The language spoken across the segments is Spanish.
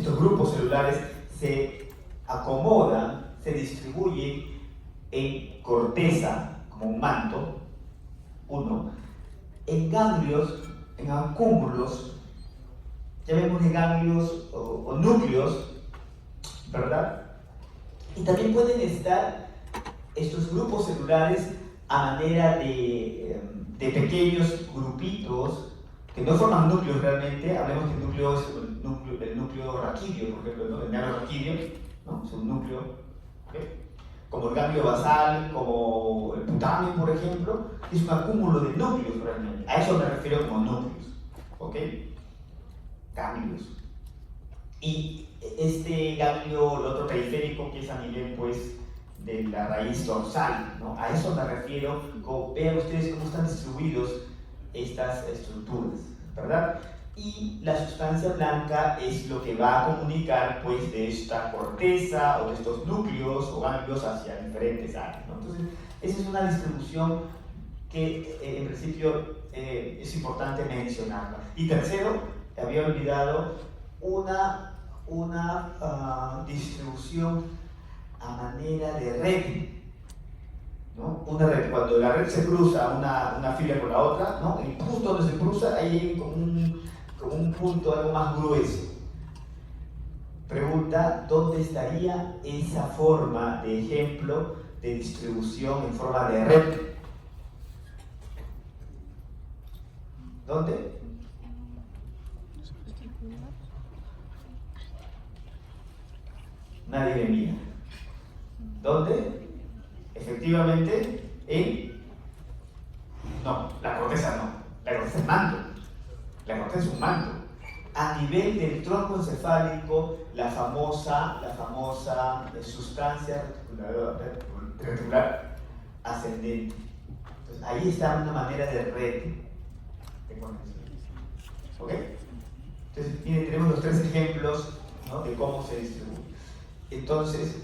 estos grupos celulares se acomodan, se distribuyen en corteza, como un manto, uno, en ganglios, en acúmulos, llamémosle ganglios o núcleos, ¿verdad? Y también pueden estar estos grupos celulares a manera de pequeños grupitos que no forman núcleos realmente. Hablemos que el núcleo es el núcleo raquídeo, por ejemplo, ¿no? El ganglio raquídeo, ¿no? Es un núcleo, ¿okay? Como el ganglio basal, como el putamen, por ejemplo, es un acúmulo de núcleos realmente. A eso me refiero como núcleos, ¿ok? Ganglios. Y este ganglio, el otro periférico, que es a nivel, pues, de la raíz dorsal, ¿no? A eso me refiero. Vean ustedes cómo están distribuidos estas estructuras, ¿verdad? Y la sustancia blanca es lo que va a comunicar, pues, de esta corteza o de estos núcleos o ganglios hacia diferentes áreas, ¿no? Entonces, esa es una distribución que en principio es importante mencionarla. Y tercero, había olvidado una distribución a manera de red, ¿no? Una red, cuando la red se cruza una fibra con la otra, ¿no? El punto donde se cruza, ahí hay como un punto algo más grueso. Pregunta, ¿dónde estaría esa forma de ejemplo de distribución en forma de red? ¿Dónde? Nadie me mira. ¿Dónde? Efectivamente, no, la corteza no. La corteza es manto. La corteza es un manto. A nivel del tronco encefálico, la famosa sustancia reticular ascendente. Entonces, ahí está una manera de red de conexión. ¿Ok? Entonces, miren, tenemos los tres ejemplos, ¿no?, de cómo se distribuye. Entonces,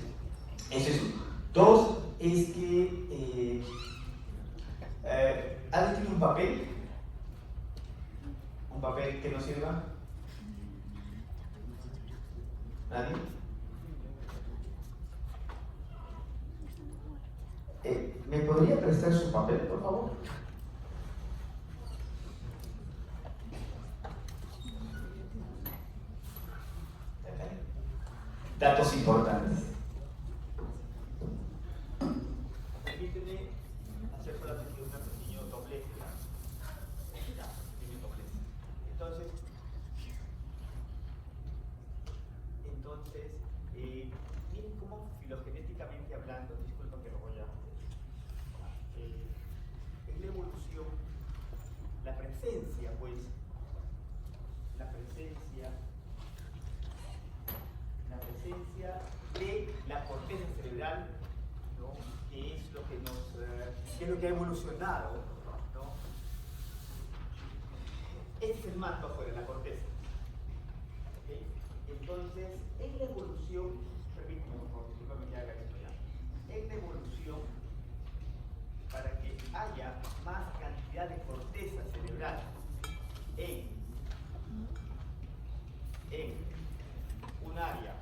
eso es uno. Dos, es que ¿alguien tiene un papel? ¿Un papel que nos sirva? ¿Nadie? ¿Me podría prestar su papel, por favor? Datos importantes. Permíteme hacer solamente un pequeño doblez. Entonces, miren cómo filogenéticamente hablando, disculpa que lo voy a en la evolución, la presencia, pues, de la corteza cerebral, ¿no?, que es lo que que es lo que ha evolucionado, ¿no? Este es el manto afuera, la corteza. ¿Okay? Entonces, en la evolución, permítame por favor, discúlpame que haga esto ya. En la evolución, para que haya más cantidad de corteza cerebral en un área,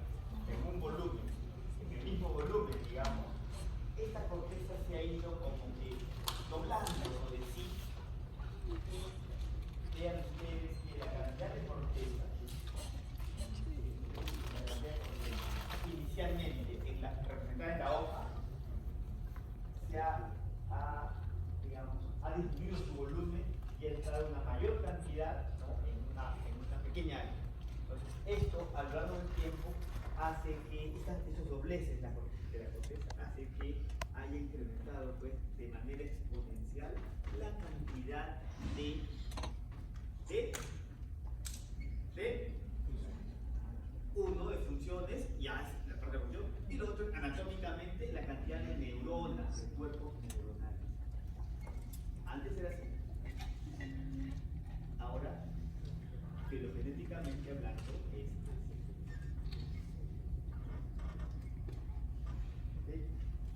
en un volumen, en el mismo volumen, digamos, esta corteza se ha ido como que doblando sobre sí. Vean ustedes que la cantidad de corteza inicialmente representada en la hoja ha disminuido su volumen y ha entrado una mayor cantidad, ¿no?, en una pequeña área. Entonces, esto a lo largo del tiempo hace que esos dobleces de la corteza hace que haya incrementado, pues, de manera exponencial la cantidad de uno de funciones, ya es la parte de función, y lo otro anatómicamente la cantidad de neuronas, de cuerpos neuronales. Antes era así. Ahora, filogenéticamente hablando,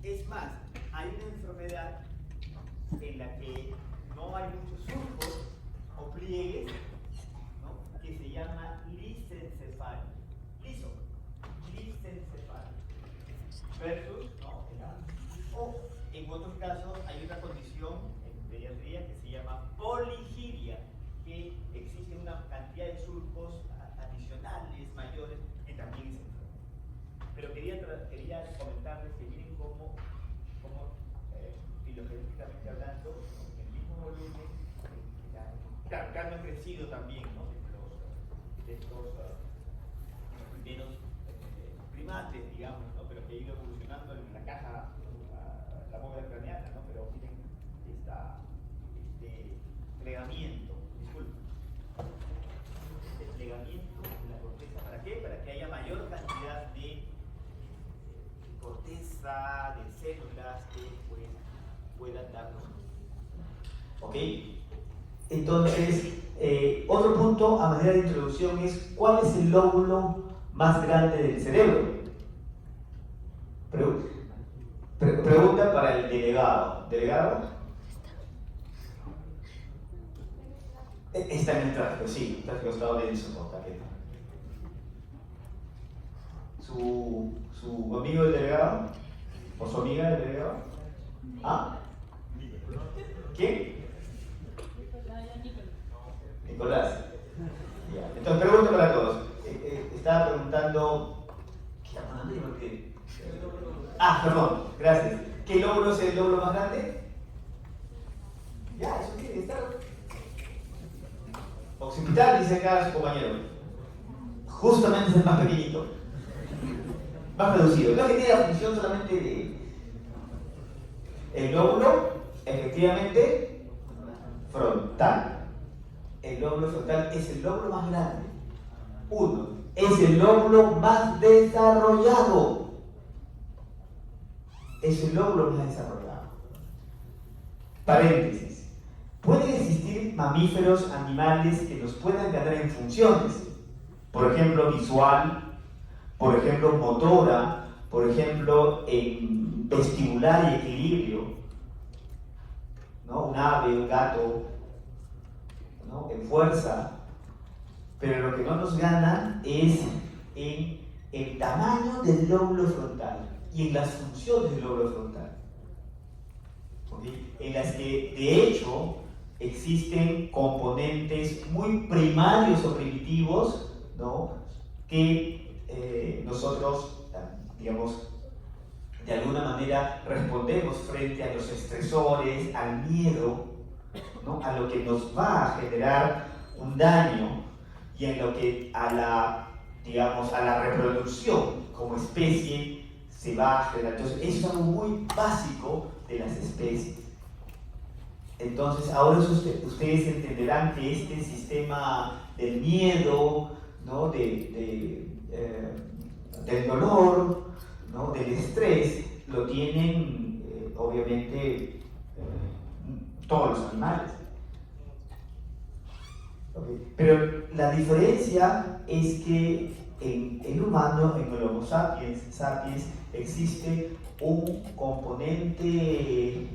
es más, hay una enfermedad en la que no hay muchos surcos o pliegues, ¿no?, que se llama lisencefalia. versus, ¿no? O en otros casos hay una condición en pediatría que se llama poligiria, que existe una cantidad de surcos adicionales, mayores, que también es enfermo. Pero quería comentarles que miren cómo filogenéticamente hablando, en el mismo volumen, claro, no ha crecido también, ¿no? De estos primeros primates, digamos, ¿no? Pero que ha ido evolucionando en la caja, la bóveda craneana, ¿no? Pero miren este plegamiento, disculpen, desplegamiento de la corteza. ¿Para qué? Para que haya mayor cantidad de corteza, de células que pues, puedan darnos. ¿Ok? Entonces, otro punto a manera de introducción es ¿cuál es el lóbulo más grande del cerebro? Pregunta para el delegado. ¿Delegado? Está en el tráfico, sí, el tráfico estado denso por tarjeta. ¿Su amigo el delegado? ¿O su amiga el delegado? ¿Ah? ¿Quién? Nicolás. Ya. Entonces, pregunta para todos. Estaba preguntando. ¿Qué? Perdón, gracias. ¿Qué lóbulo es el lóbulo más grande? Ya, eso tiene que estar. Occipital, dice acá su compañero. Justamente es el más pequeñito. Más reducido. No que tiene la función solamente de. El lóbulo, efectivamente, frontal. El lóbulo frontal es el lóbulo más grande. Uno, es el lóbulo más desarrollado. Es el lóbulo más desarrollado. Paréntesis. Pueden existir mamíferos, animales que nos puedan ganar en funciones. Por ejemplo, visual, por ejemplo, motora, por ejemplo, en vestibular y equilibrio, ¿no? Un ave, un gato, ¿no? En fuerza, pero lo que no nos gana es en el tamaño del lóbulo frontal y en las funciones del lóbulo frontal, ¿okay? En las que de hecho existen componentes muy primarios o primitivos, ¿no? Que nosotros, digamos, de alguna manera respondemos frente a los estresores, al miedo, ¿no? A lo que nos va a generar un daño y en lo que a la reproducción como especie se va a generar. Entonces, eso es algo muy básico de las especies. Entonces, ahora ustedes entenderán que este sistema del miedo, ¿no? Del dolor, ¿no? Del estrés, lo tienen obviamente todos los animales. ¿Okay? Pero la diferencia es que en el humano, en el Homo sapiens, existe un componente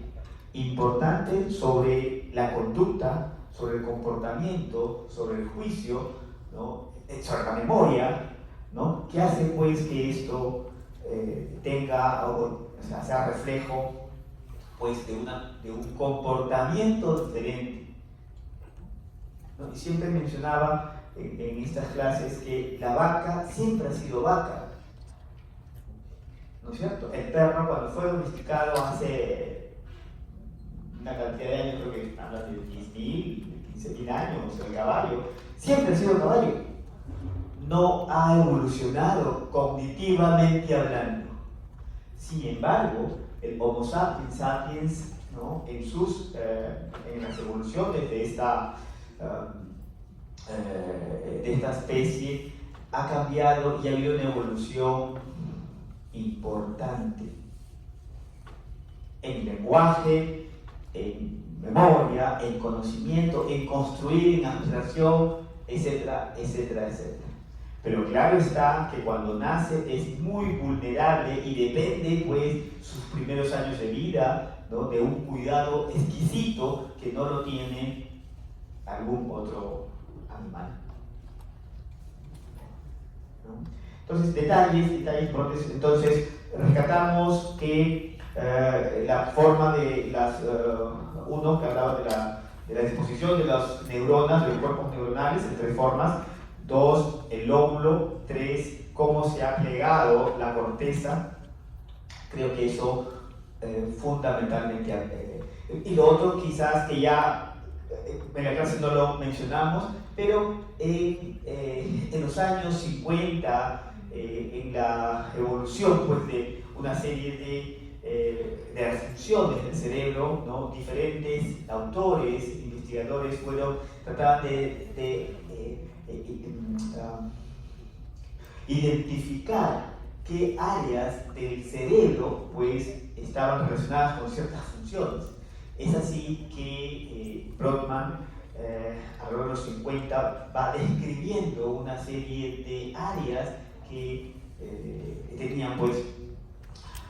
importante sobre la conducta, sobre el comportamiento, sobre el juicio, ¿no? Sobre la memoria, ¿no? Que hace pues que esto sea reflejo pues de un comportamiento diferente, ¿no? Y siempre mencionaba en estas clases que la vaca siempre ha sido vaca, ¿no es cierto? El perro cuando fue domesticado hace una cantidad de años, creo que habla de 10.000, 15.000 años, el caballo siempre ha sido caballo, no ha evolucionado cognitivamente hablando. Sin embargo, el Homo sapiens, ¿no? En las evoluciones de esta especie ha cambiado y ha habido una evolución importante en lenguaje, en memoria, en conocimiento, en construir, en abstracción, etcétera, etcétera, etcétera. Pero claro está que cuando nace es muy vulnerable y depende pues sus primeros años de vida, ¿no? De un cuidado exquisito que no lo tiene algún otro animal, ¿no? Entonces, detalles importantes. Entonces, rescatamos que la forma de las, uno que hablaba de la disposición de las neuronas, de los cuerpos neuronales en 3 formas. 2, el lóbulo. 3, cómo se ha plegado la corteza. Creo que eso fundamentalmente. Y lo otro quizás que ya en la clase no lo mencionamos, pero en los años 50, en la evolución pues, de una serie de las funciones del cerebro, ¿no? Diferentes autores, investigadores trataban de identificar qué áreas del cerebro pues, estaban relacionadas con ciertas funciones. Es así que Brodmann, alrededor de los 50, va describiendo una serie de áreas que tenían pues.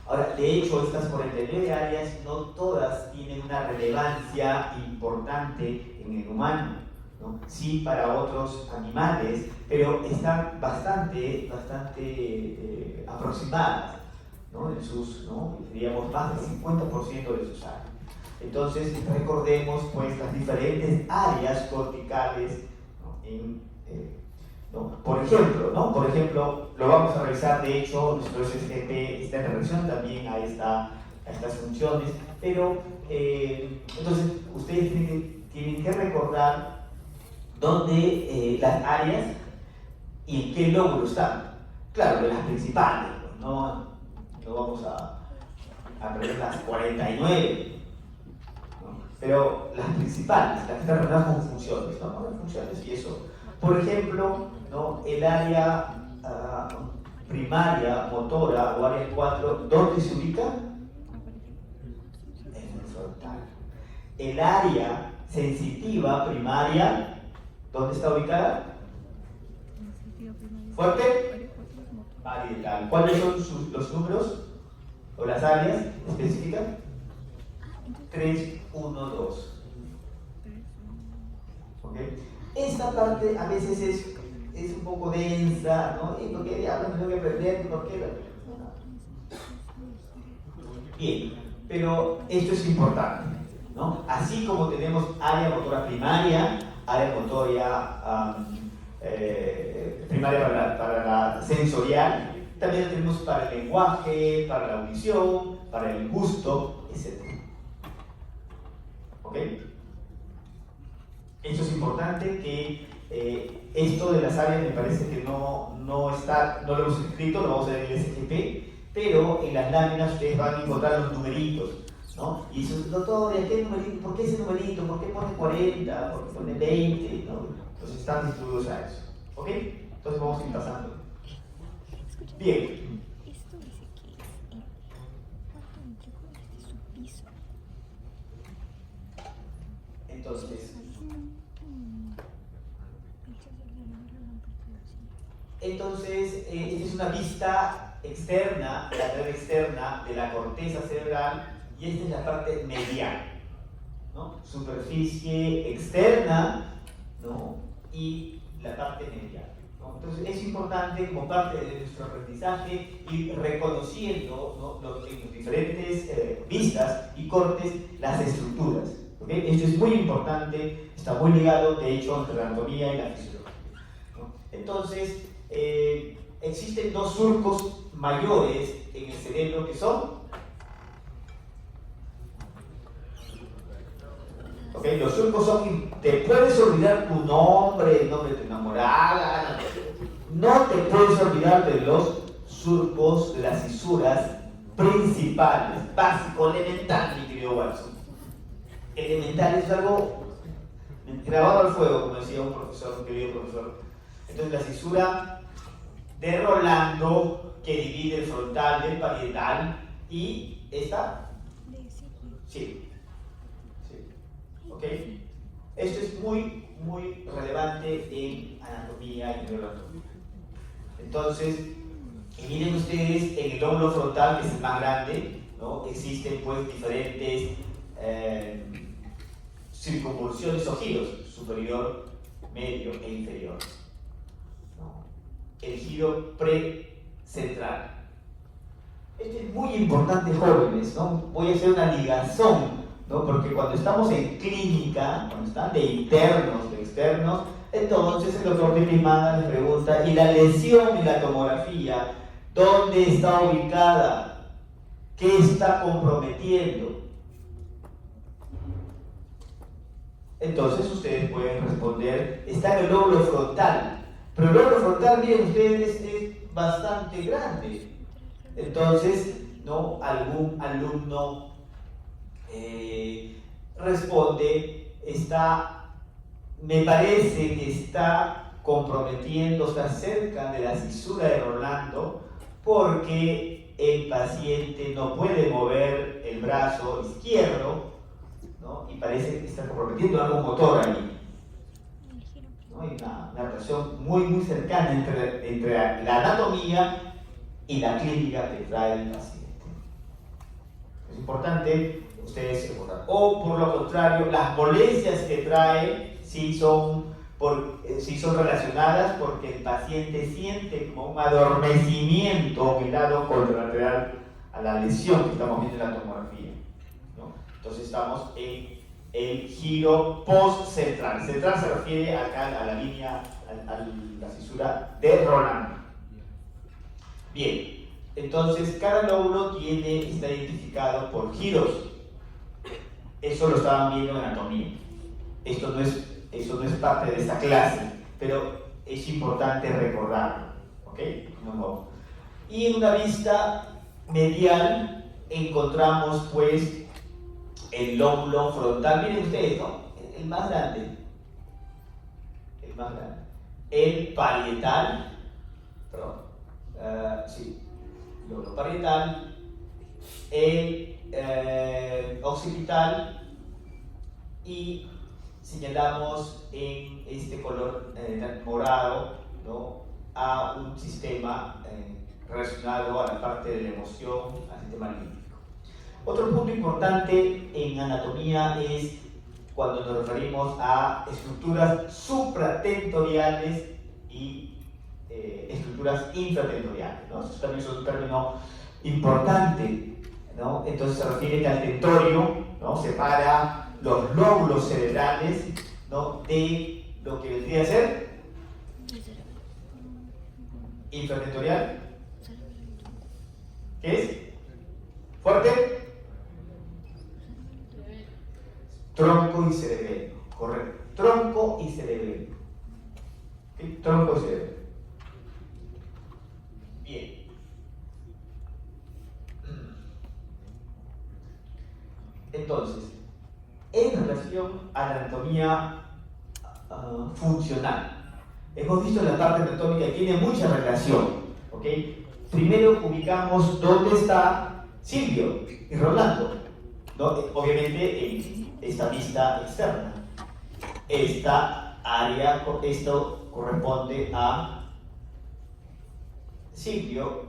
Ahora, de hecho, estas 49 áreas no todas tienen una relevancia importante en el humano, ¿no? Sí para otros animales, pero están bastante aproximadas, ¿no? En sus, ¿no? Diríamos, más del 50% de sus áreas. Entonces, recordemos pues las diferentes áreas corticales, ¿no? ¿no? Por ejemplo, lo vamos a revisar, de hecho, nuestro SGP está en relación también a estas funciones, pero entonces ustedes tienen que recordar dónde las áreas y en qué lóbulo están. Claro, de las principales, no vamos a perder las 49, ¿no? Pero las principales, las que están relacionadas con funciones, ¿no? Con funciones y eso. Por ejemplo, ¿no? El área primaria, motora o área 4, ¿dónde se ubica? En el frontal. El área sensitiva primaria, ¿dónde está ubicada? ¿Fuerte? Parietal. ¿Cuáles son los números o las áreas específicas? 3, 1, 2. ¿Okay? Esta parte a veces es un poco densa, ¿no? ¿Y por qué diablos tengo que aprender? ¿Por qué? Bien, pero esto es importante, ¿no? Así como tenemos área motora primaria, área motora primaria para la sensorial, también tenemos para el lenguaje, para la audición, para el gusto, etc. ¿Ok? Eso es importante, que esto de las áreas me parece que no lo hemos escrito, lo vamos a ver en el SGP, pero en las láminas ustedes van a encontrar los numeritos, ¿no? Y eso, doctor, ¿qué numerito? ¿Por qué ese numerito? ¿Por qué pone 40? ¿Por qué pone 20? ¿No? Entonces están distribuidos a eso, ¿ok? Entonces vamos a ir pasando. Bien. Esto dice que es el cuarto ventrículo de su piso. Entonces, esta es una vista externa, lateral externa de la corteza cerebral, y esta es la parte medial, ¿no? Superficie externa, ¿no? Y la parte medial, ¿no? Entonces es importante, como parte de nuestro aprendizaje, ir reconociendo, ¿no? en los diferentes vistas y cortes las estructuras, ¿okay? Esto es muy importante, está muy ligado, de hecho, entre la anatomía y la fisiología, ¿no? Entonces, existen 2 surcos mayores en el cerebro que son, ¿okay? Los surcos son, te puedes olvidar tu nombre, el nombre de tu enamorada, no te puedes olvidar de los surcos, de las fisuras principales, básico, elemental, mi querido Watson. Elemental es algo grabado al fuego, como decía un querido profesor. Entonces la fisura de Rolando, que divide el frontal del parietal, y esta, sí. ¿Ok? Esto es muy relevante en anatomía y neuroanatomía. Entonces, miren ustedes, en el lóbulo frontal, que es el más grande, ¿no? Existen pues diferentes circunvoluciones o giros, superior, medio e inferior, ¿no? el giro precentral. Esto es muy importante, jóvenes, ¿no? Voy a hacer una ligazón, ¿no? Porque cuando estamos en clínica, cuando están de internos, de externos, entonces el doctor de primada les pregunta, ¿y la lesión en la tomografía dónde está ubicada? ¿Qué está comprometiendo? Entonces ustedes pueden responder, está en el lóbulo frontal. Pero el lóbulo frontal, miren ustedes, es bastante grande. Entonces, ¿no? Algún alumno responde, me parece que está comprometiendo, está cerca de la cisura de Rolando, porque el paciente no puede mover el brazo izquierdo, ¿no? Y parece que está comprometiendo algo motor allí, ¿no? Hay una relación muy cercana entre la anatomía y la clínica que trae el paciente. Es importante ustedes recordar. O por lo contrario, las molestias que trae sí son relacionadas porque el paciente siente como un adormecimiento en el lado contralateral a la lesión que estamos viendo en la tomografía, ¿no? Entonces estamos en el giro postcentral. Central se refiere acá a la línea, a la cisura de Rolando. Bien, entonces cada lóbulo está identificado por giros. Eso lo estaban viendo en anatomía. Eso no es parte de esta clase, pero es importante recordarlo, ¿ok? No. Y en una vista medial encontramos pues el lóbulo frontal. Miren ustedes, ¿no? El más grande. El parietal, perdón. Lóbulo parietal, el occipital, y señalamos en este color morado, ¿no? A un sistema relacionado a la parte de la emoción, al sistema límbico. Otro punto importante en anatomía es cuando nos referimos a estructuras supratentoriales y estructuras infratentoriales, ¿no? Eso también es un término importante, ¿no? Entonces se refiere al tentorio, ¿no? Separa los lóbulos cerebrales, ¿no? De lo que vendría a ser infratentorial. ¿Qué es? ¿Fuerte? Tronco y cerebelo, correcto. Tronco y cerebelo. ¿Okay? Tronco y cerebelo. Bien. Entonces, en relación a la anatomía funcional, hemos visto la parte anatómica que tiene mucha relación, ¿ok? Primero ubicamos dónde está Silvio y Rolando, ¿no? Obviamente en esta vista externa. Esta área, esto corresponde a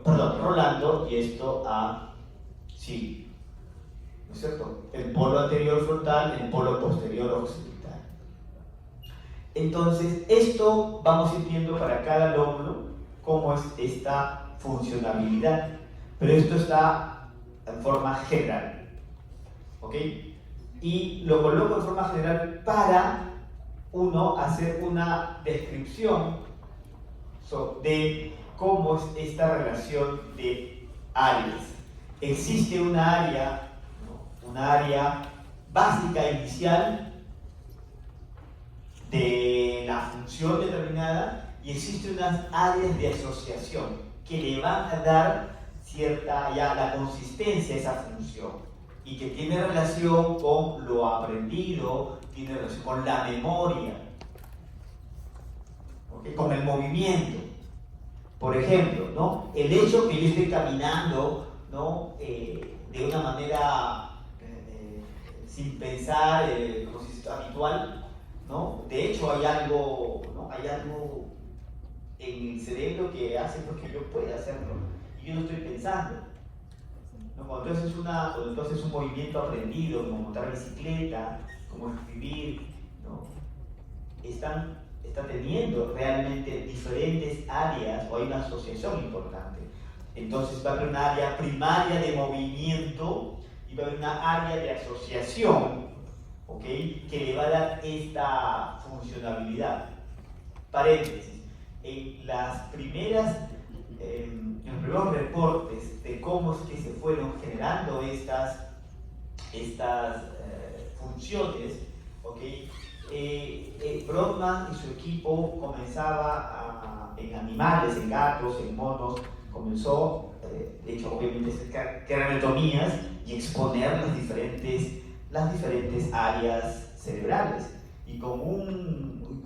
Rolando, y esto a Silvio, ¿no es cierto? El polo anterior frontal, el polo posterior occipital. Entonces, esto vamos viendo para cada lóbulo cómo es esta funcionabilidad, pero esto está en forma general, ¿ok? Y lo coloco en forma general para uno hacer una descripción de cómo es esta relación de áreas. Existe una área básica inicial de la función determinada, y existen unas áreas de asociación que le van a dar la consistencia a esa función, y que tiene relación con lo aprendido, tiene relación con la memoria, ¿okay? Con el movimiento. Por ejemplo, ¿no? El hecho que yo esté caminando, ¿no? De una manera sin pensar, como si es habitual, ¿no? De hecho hay algo, ¿no? Hay algo en el cerebro que hace que yo pueda hacerlo, y yo no estoy pensando, ¿no? Cuando tú haces un movimiento aprendido, como montar bicicleta, como escribir, ¿no? Están está teniendo realmente diferentes áreas, o hay una asociación importante. Entonces va a haber una área primaria de movimiento y va a haber una área de asociación, ¿ok?, que le va a dar esta funcionalidad. Paréntesis, en los primeros reportes de cómo es que se fueron generando estas funciones, ¿okay? Brodmann y su equipo comenzaba en animales, en gatos, en monos, comenzó, de hecho, obviamente, a hacer craneotomías y exponer las diferentes áreas cerebrales. Y con un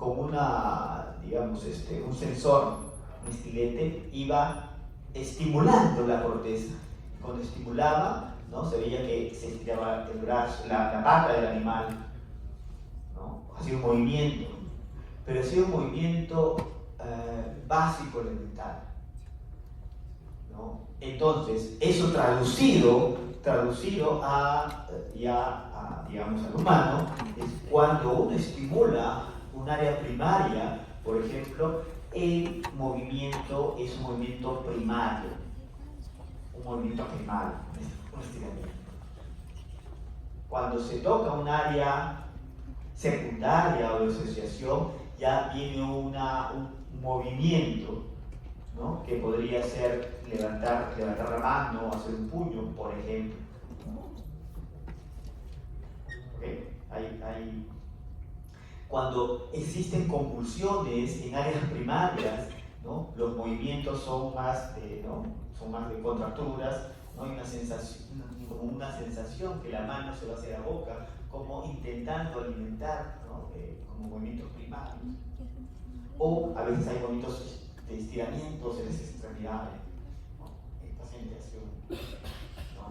sensor, un estilete, iba estimulando la corteza. Y cuando estimulaba, ¿no?, se veía que se estiraba el brazo, la pata del animal, ¿no? Hacía un movimiento, pero hacía un movimiento básico, elemental, ¿no? Entonces, eso traducido digamos, al humano, es cuando uno estimula un área primaria, por ejemplo, el movimiento es un movimiento primario, un estiramiento. Cuando se toca un área secundaria o de asociación, ya viene un movimiento, ¿no?, que podría ser levantar la mano, hacer un puño, por ejemplo. ¿Okay? Cuando existen convulsiones en áreas primarias, ¿no?, los movimientos son más de contracturas, ¿no? Hay una sensación que la mano se va hacia la boca, como intentando alimentar, ¿no?, como movimientos primarios. O a veces hay movimientos de estiramientos en las extremidades, ¿no?, en pacientes así, ¿no?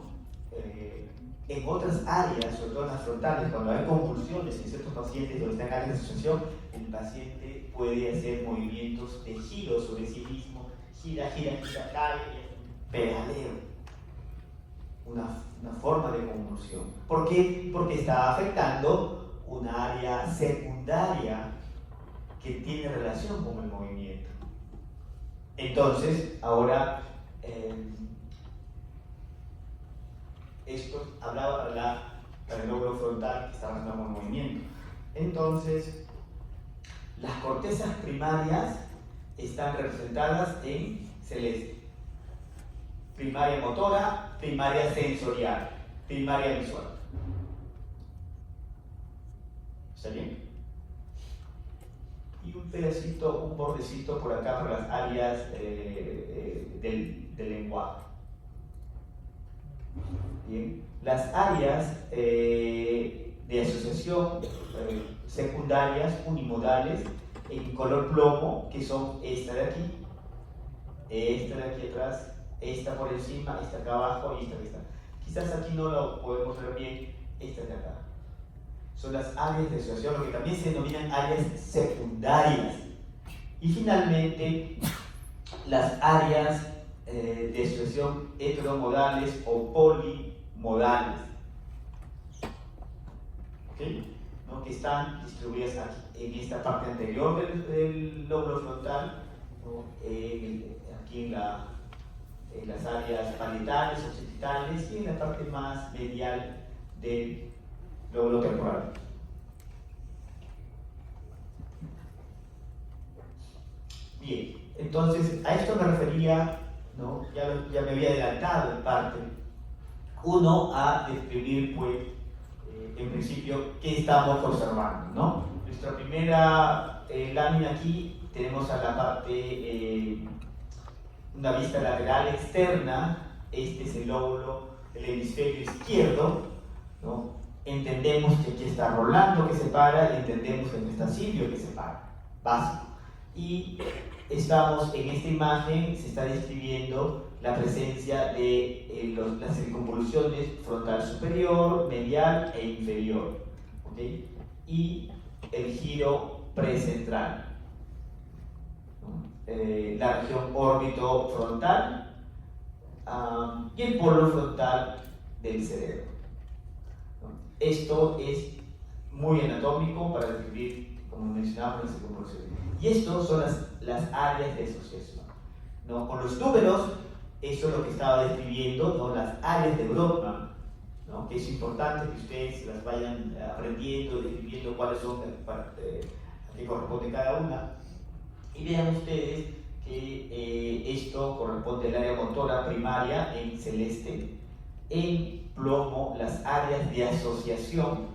En otras áreas, sobre todo en las frontales, cuando hay convulsiones en ciertos pacientes donde están en áreas de asociación, el paciente puede hacer movimientos de giro sobre sí mismo, gira, cae, pedaleo, una forma de convulsión. ¿Por qué? Porque está afectando una área secundaria que tiene relación con el movimiento. Entonces, ahora, esto hablaba para el lóbulo frontal que está relacionado con el movimiento. Entonces, las cortezas primarias están representadas en celeste. Primaria motora, primaria sensorial, primaria visual. ¿Está bien? Y un pedacito, un bordecito por acá por las áreas del lenguaje. Bien. Las áreas de asociación secundarias, unimodales, en color plomo, que son esta de aquí atrás, esta por encima, esta acá abajo y esta que está. Quizás aquí no lo podemos ver bien, esta de acá. Son las áreas de asociación, lo que también se denominan áreas secundarias. Y finalmente, las áreas de asociación heteromodales o polimodales, ¿okay?, ¿no?, que están distribuidas aquí, en esta parte anterior del lóbulo frontal, ¿no?, aquí en las áreas parietales, occipitales, y en la parte más medial del lóbulo temporal. Bien, entonces a esto me refería, ¿no?, ya me había adelantado en parte. Uno, a describir, pues, en principio, qué estamos observando, ¿no? Nuestra primera lámina aquí, tenemos a la parte, una vista lateral externa. Este es el lóbulo, el hemisferio izquierdo, ¿no? Entendemos que aquí está Rolando que se para, y entendemos que aquí está Silvio que se para, básico. Y estamos en esta imagen, se está describiendo la presencia de las circunvoluciones frontal superior, medial e inferior, ¿okay?, y el giro precentral, ¿no?, la región órbito frontal y el polo frontal del cerebro, ¿no? Esto es muy anatómico para describir como mencionamos en esta conversación. Y estos son las áreas de asociación, ¿no? Con los números, eso es lo que estaba describiendo, ¿no? Las áreas de Brodmann, ¿no? Que es importante que ustedes las vayan aprendiendo, describiendo cuáles son, a qué corresponde cada una. Y vean ustedes que esto corresponde al área motora primaria en celeste, en plomo las áreas de asociación,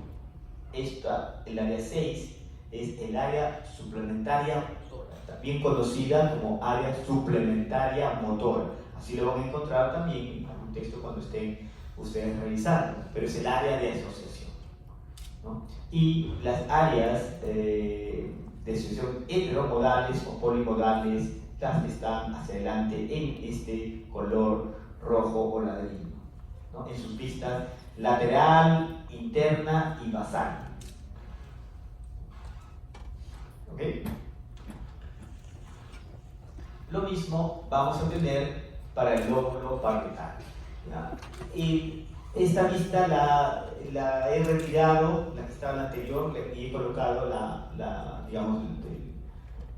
esta, el área 6, es el área suplementaria motora, también conocida como área suplementaria motora. Así lo van a encontrar también en algún texto cuando estén ustedes revisando, pero es el área de asociación, ¿no? Y las áreas de asociación heteromodales o polimodales, las que están hacia adelante en este color rojo o ladrillo, ¿no? En sus pistas lateral, interna y basal. ¿Ok? Lo mismo vamos a tener para el lóbulo parietal. Y esta vista la he retirado, la que estaba en la anterior, y he colocado digamos,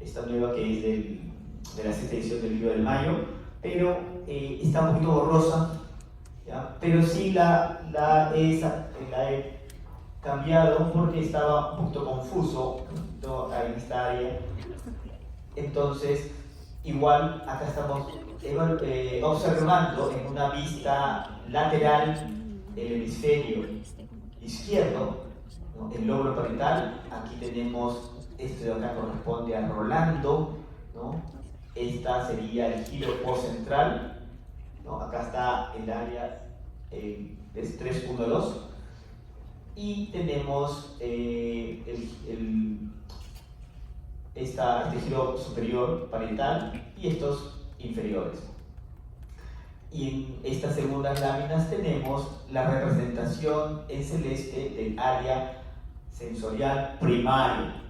esta nueva que es de la sexta edición del libro del Mayo, pero está un poquito borrosa, ¿ya? Pero sí la he cambiado porque estaba un poquito confuso, ¿no? En esta área. Entonces, igual acá estamos observando en una vista lateral el hemisferio izquierdo, ¿no? El lóbulo parietal. Aquí tenemos, esto de acá corresponde a Rolando, ¿no? Esta sería el giro postcentral, ¿no? Acá está el área es 312 y tenemos este giro superior parietal y estos inferiores. Y en estas segundas láminas tenemos la representación en celeste del área sensorial primaria.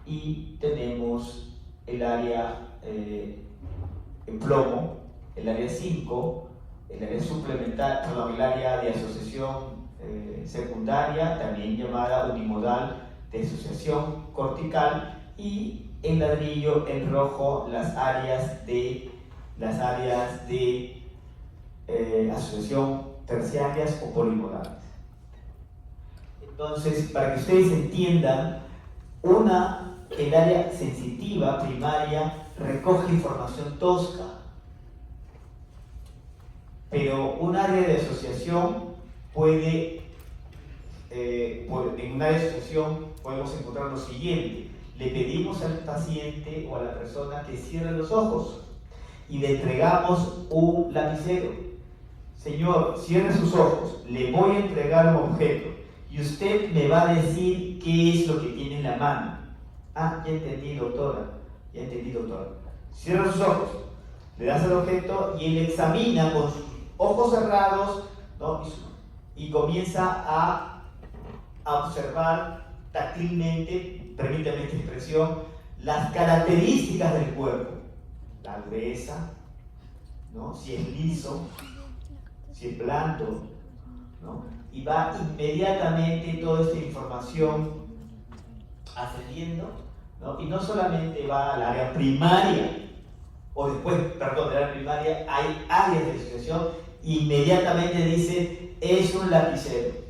Y tenemos el área en plomo, el área 5, el área suplementaria, perdón, el área de asociación secundaria, también llamada unimodal de asociación cortical, y en ladrillo en rojo las áreas de asociación terciarias o polimodales. Entonces, para que ustedes entiendan, el área sensitiva primaria recoge información tosca, pero un área de asociación en un área de asociación podemos encontrar lo siguiente: le pedimos al paciente o a la persona que cierre los ojos y le entregamos un lapicero. Señor, cierre sus ojos, le voy a entregar un objeto y usted me va a decir qué es lo que tiene en la mano. Ah, ya entendí, doctora, ya entendí, doctora. Cierra sus ojos, le das el objeto y él examina con sus ojos cerrados, ¿no? Y comienza a observar táctilmente, permítame esta expresión, las características del cuerpo, la dureza, ¿no? Si es liso, si es blando, ¿no? Y va inmediatamente toda esta información ascendiendo, ¿no? Y no solamente va al área primaria, o después, perdón, de la primaria hay áreas de asociación, inmediatamente dice, es un lapicero.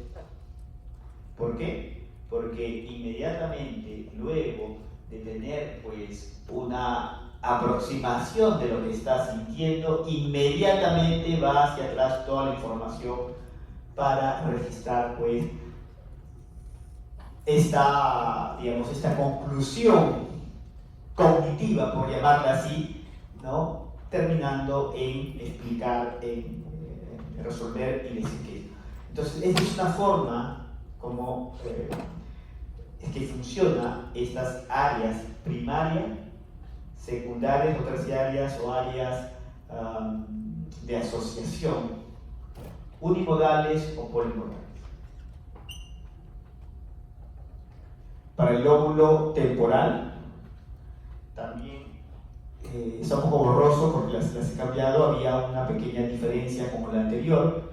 ¿Por qué? Porque inmediatamente, luego de tener pues una aproximación de lo que está sintiendo, inmediatamente va hacia atrás toda la información para registrar pues esta conclusión cognitiva, por llamarla así, ¿no? Terminando en explicar, en resolver y decir qué. Entonces, esta es una forma como es que funciona estas áreas primarias, secundarias o terciarias o áreas de asociación, unimodales o polimodales. Para el lóbulo temporal, también está un poco borroso porque las he cambiado, había una pequeña diferencia como la anterior.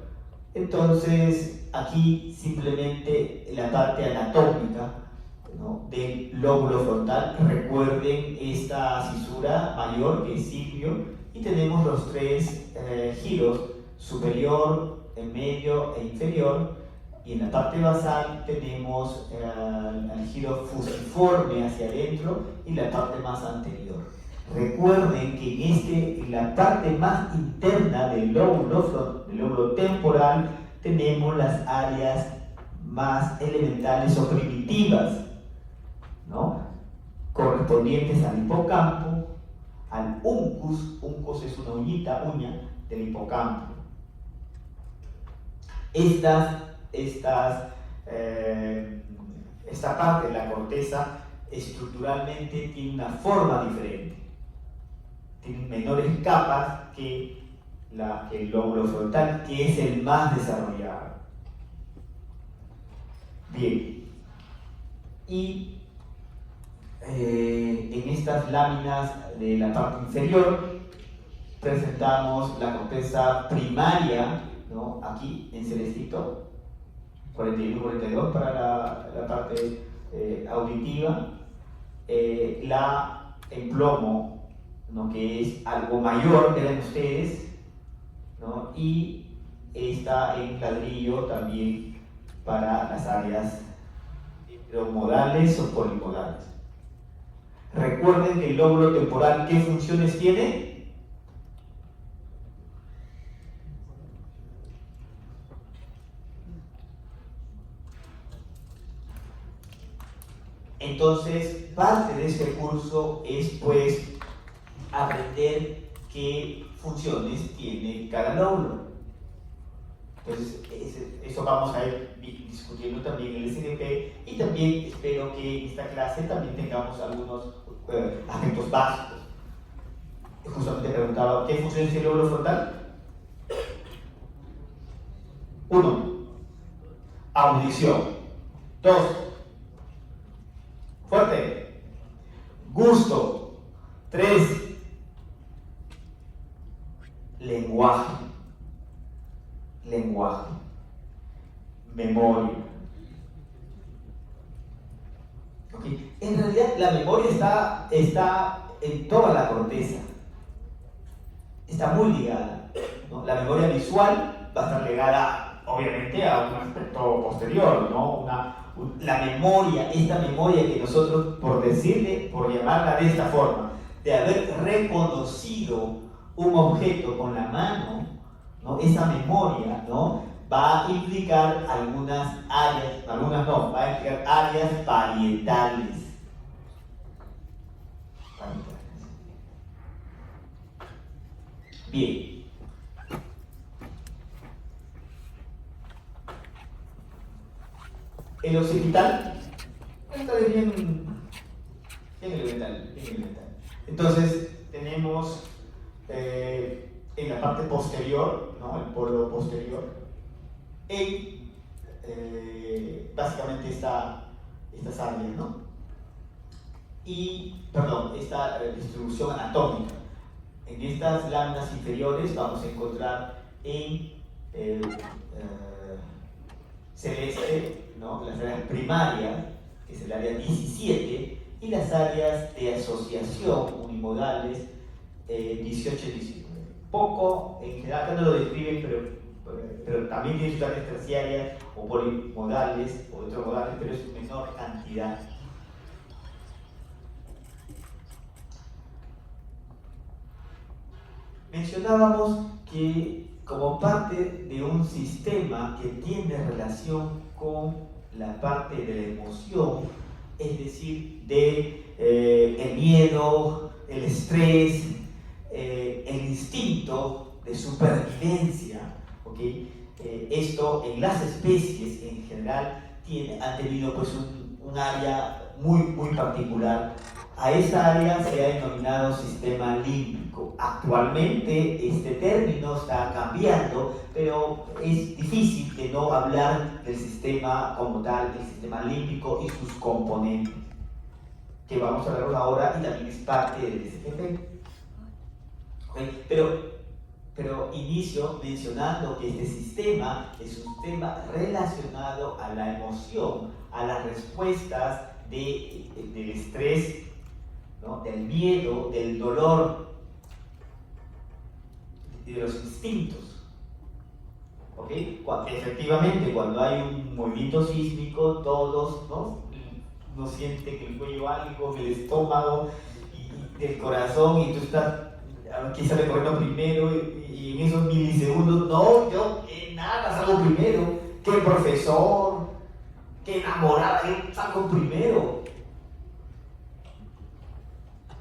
Entonces, aquí simplemente la parte anatómica ¿no?, del lóbulo frontal. Recuerden esta cisura mayor que es ciclio, y tenemos los tres giros: superior, en medio e inferior, y en la parte basal tenemos el giro fusiforme hacia adentro y la parte más anterior. Recuerden que en la parte más interna del lóbulo temporal tenemos las áreas más elementales o primitivas, ¿no?, correspondientes al hipocampo, al uncus. Uncus es una uña del hipocampo. Esta parte de la corteza estructuralmente tiene una forma diferente, tiene menores capas que el lóbulo frontal, que es el más desarrollado. Bien, y en estas láminas de la parte inferior presentamos la corteza primaria, ¿no?, aquí en celestito, 41-42 para la parte auditiva, la en plomo, ¿no?, que es algo mayor, vean ustedes, ¿no?, y esta en ladrillo también para las áreas modales o polimodales. Recuerden que el lóbulo temporal, ¿qué funciones tiene? Entonces, parte de este curso es pues aprender qué funciones tiene cada lóbulo. Entonces, eso vamos a ir discutiendo también en el SDP, y también espero que en esta clase también tengamos algunos aspectos básicos. Justamente preguntaba, ¿qué funciones tiene el lóbulo frontal? 1. Audición. 2. Fuerte. Gusto. 3. Lenguaje. Memoria. ¿Okay? En realidad la memoria está en toda la corteza, está muy ligada, ¿no? La memoria visual va a estar ligada obviamente a un aspecto posterior, ¿no? Esta memoria que nosotros, por llamarla de esta forma, de haber reconocido un objeto con la mano, ¿no?, esa memoria, ¿no?, va a implicar algunas áreas, va a implicar áreas parietales. Bien. El occipital, esto es bien elemental. Entonces, tenemos en la parte posterior, ¿no?, el polo posterior, básicamente estas áreas, ¿no?, esta distribución anatómica. En estas láminas inferiores vamos a encontrar en celeste, ¿no?, las áreas primarias, que es el área 17, y las áreas de asociación unimodales 18 y 19. Poco, en general, acá no lo describen, pero también tiene sus áreas terciarias o polimodales o heteromodales, pero es menor cantidad. Mencionábamos que como parte de un sistema que tiene relación con la parte de la emoción, es decir, el miedo, el estrés, el instinto de supervivencia, ¿okay? Esto en las especies en general han tenido pues un área muy particular. A esa área se ha denominado sistema límbico. Actualmente este término está cambiando, pero es difícil de no hablar del sistema como tal, el sistema límbico y sus componentes, que vamos a ver ahora, y también es parte del SGP. ¿Okay? Pero inicio mencionando que este sistema es un sistema relacionado a la emoción, a las respuestas del estrés, ¿no? Del miedo, del dolor, de los instintos. ¿Ok? Efectivamente, cuando hay un movimiento sísmico, todos, ¿no? Uno siente que el cuello algo, el estómago y el corazón, y tú estás, ¿quién sale corriendo primero? Y en esos milisegundos, no, yo nada, salgo primero, que el profesor, que enamorada, yo salgo primero.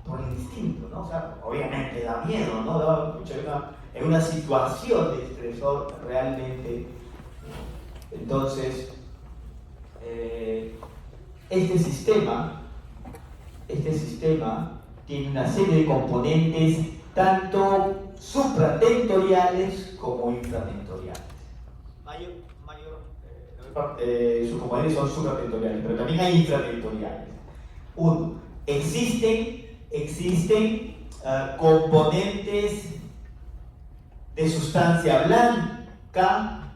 Por el instinto, ¿no? O sea, obviamente da miedo, ¿no? Es una situación de estresor realmente. Entonces, este sistema tiene una serie de componentes tanto supratentoriales como infratentoriales. Sus componentes son supratentoriales, pero también hay infratentoriales. Uno, existen componentes de sustancia blanca,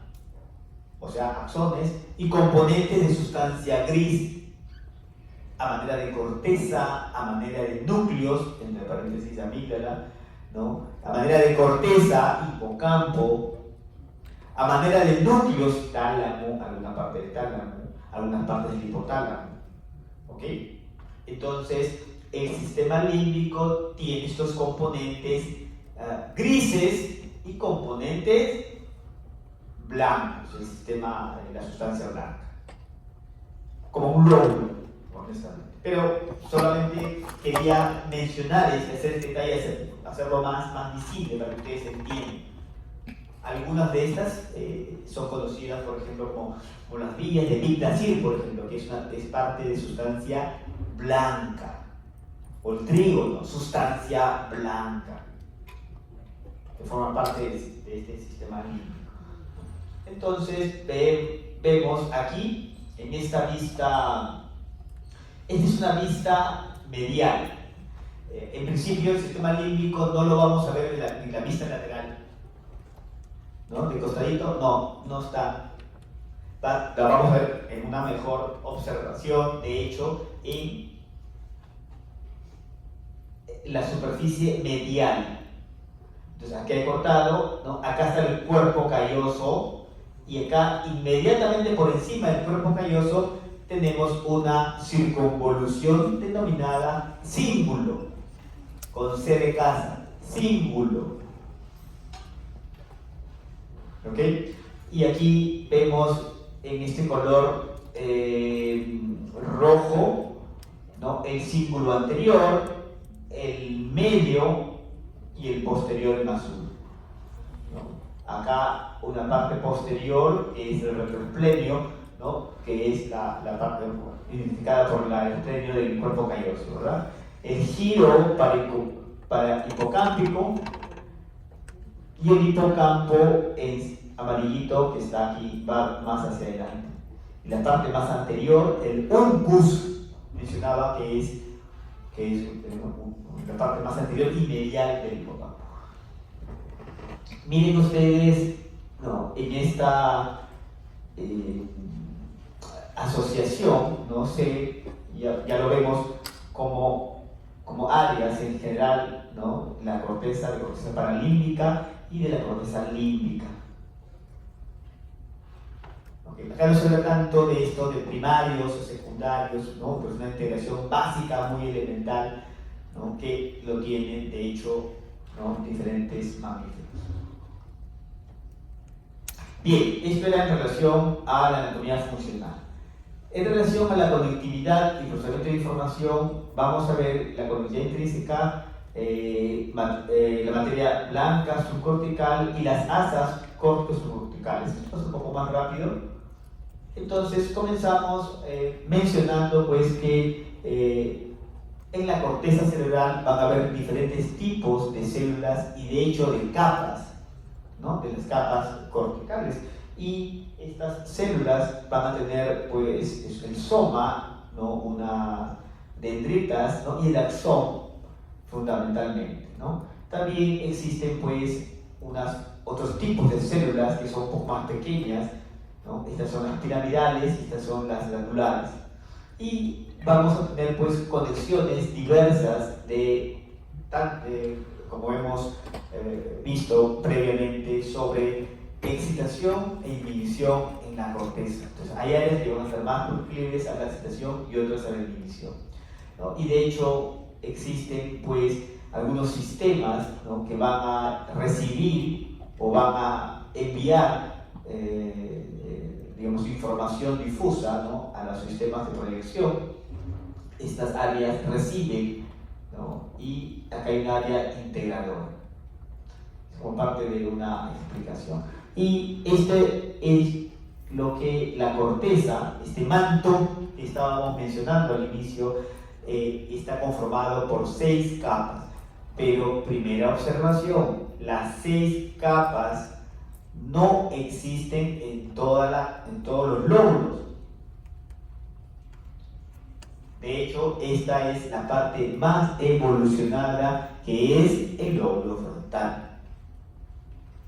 o sea, axones, y componentes de sustancia gris, a manera de corteza, a manera de núcleos, entre paréntesis amígdala, ¿no? A manera de corteza, hipocampo, a manera de núcleos, tálamo, alguna parte del tálamo, algunas partes del hipotálamo. ¿Ok? Entonces, el sistema límbico tiene estos componentes grises y componentes blancos, el sistema de la sustancia blanca, como un lóbulo, honestamente. Pero solamente quería mencionar hacer detalles, hacerlo más visible para que ustedes entiendan. Algunas de estas son conocidas, por ejemplo, como las villas de Yggdrasil, por ejemplo, que es parte de sustancia blanca. O el trígono, sustancia blanca, que forma parte de este sistema límbico. Entonces, vemos aquí, en esta vista, esta es una vista medial. En principio, el sistema límbico no lo vamos a ver en la vista lateral, ¿no? De costadito, no está. La vamos a ver en una mejor observación, de hecho, en la superficie medial. Entonces aquí he cortado, ¿no? Acá está el cuerpo calloso y acá inmediatamente por encima del cuerpo calloso tenemos una circunvolución denominada cíngulo, con C de casa, cíngulo. ¿Ok? Y aquí vemos en este color rojo, ¿no? El cíngulo anterior, el medio y el posterior en azul, ¿no? Acá una parte posterior es el retroesplenio, ¿no? Que es la parte identificada por el esplenio del cuerpo calloso, ¿verdad? El giro para hipocámpico y el hipocampo es amarillito, que está aquí, va más hacia adelante. Y la parte más anterior, el uncus, mencionaba que es la parte más anterior y medial del hipocampo. Miren ustedes, ¿no? En esta asociación, no sé, ya lo vemos como áreas en general, ¿no? La corteza paralímbica y de la corteza límbica. Okay. Acá no se habla tanto de esto de primarios o secundarios, ¿no? Pues una integración básica muy elemental, ¿no? Que lo tienen de hecho, ¿no? Diferentes mamíferos. Bien, esto era en relación a la anatomía funcional. En relación a la conectividad y procesamiento de información, vamos a ver la conectividad intrínseca, la materia blanca subcortical y las asas córtico-subcorticales. Esto es un poco más rápido. Entonces comenzamos mencionando pues que en la corteza cerebral van a haber diferentes tipos de células y de hecho de capas, ¿no? De las capas corticales, y estas células van a tener pues el soma, ¿no? Una dendritas, ¿no? Y el axón fundamentalmente, ¿no? También existen pues otros tipos de células que son un poco más pequeñas, ¿no? Estas son las piramidales y estas son las glandulares. Y vamos a tener pues conexiones diversas como hemos visto previamente, sobre excitación e inhibición en la corteza. Entonces hay áreas que van a ser más proclives a la excitación y otras a la inhibición, ¿no? Y de hecho existen pues algunos sistemas, ¿no?, que van a recibir o van a enviar digamos, información difusa, ¿no?, a los sistemas de proyección. Estas áreas reciben, ¿no?, y acá hay un área integradora como parte de una explicación. Y este es lo que la corteza, este manto que estábamos mencionando al inicio, está conformado por 6 capas. Pero primera observación, las 6 capas no existen en todos los lóbulos. De hecho, esta es la parte más evolucionada, que es el lóbulo frontal.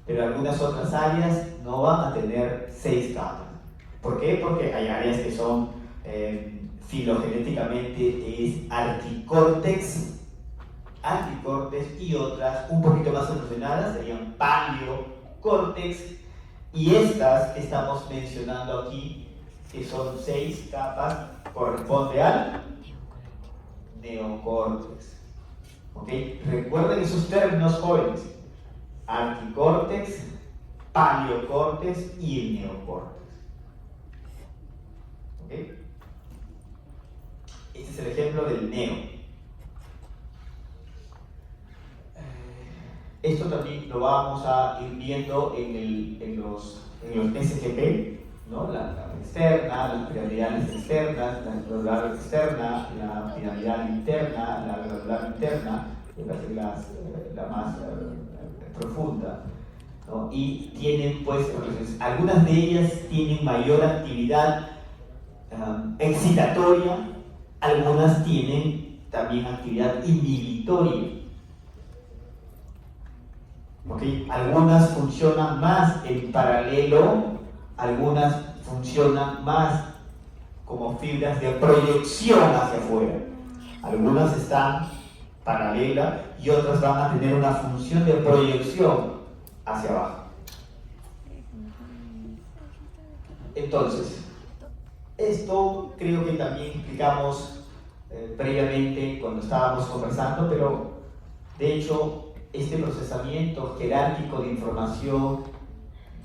Pero algunas otras áreas no van a tener 6 capas. ¿Por qué? Porque hay áreas que son filogenéticamente es arquicórtex, y otras un poquito más evolucionadas serían paleocórtex, y estas que estamos mencionando aquí, que son 6 capas, corresponde al neocórtex. ¿Ok? Recuerden esos términos, jóvenes: arquicórtex, paleocórtex y el neocórtex. ¿Ok? Este es el ejemplo del neo. Esto también lo vamos a ir viendo en los SGP, ¿no? La externa, las piramidales externas, la globular externa, la piramidal interna, la globular interna, la más profunda, ¿no? Y tienen pues, algunas de ellas tienen mayor actividad excitatoria, algunas tienen también actividad inhibitoria. ¿Okay? Algunas funcionan más en paralelo, algunas funcionan más como fibras de proyección hacia afuera. Algunas están paralelas y otras van a tener una función de proyección hacia abajo. Entonces, esto creo que también explicamos previamente cuando estábamos conversando, pero de hecho este procesamiento jerárquico de información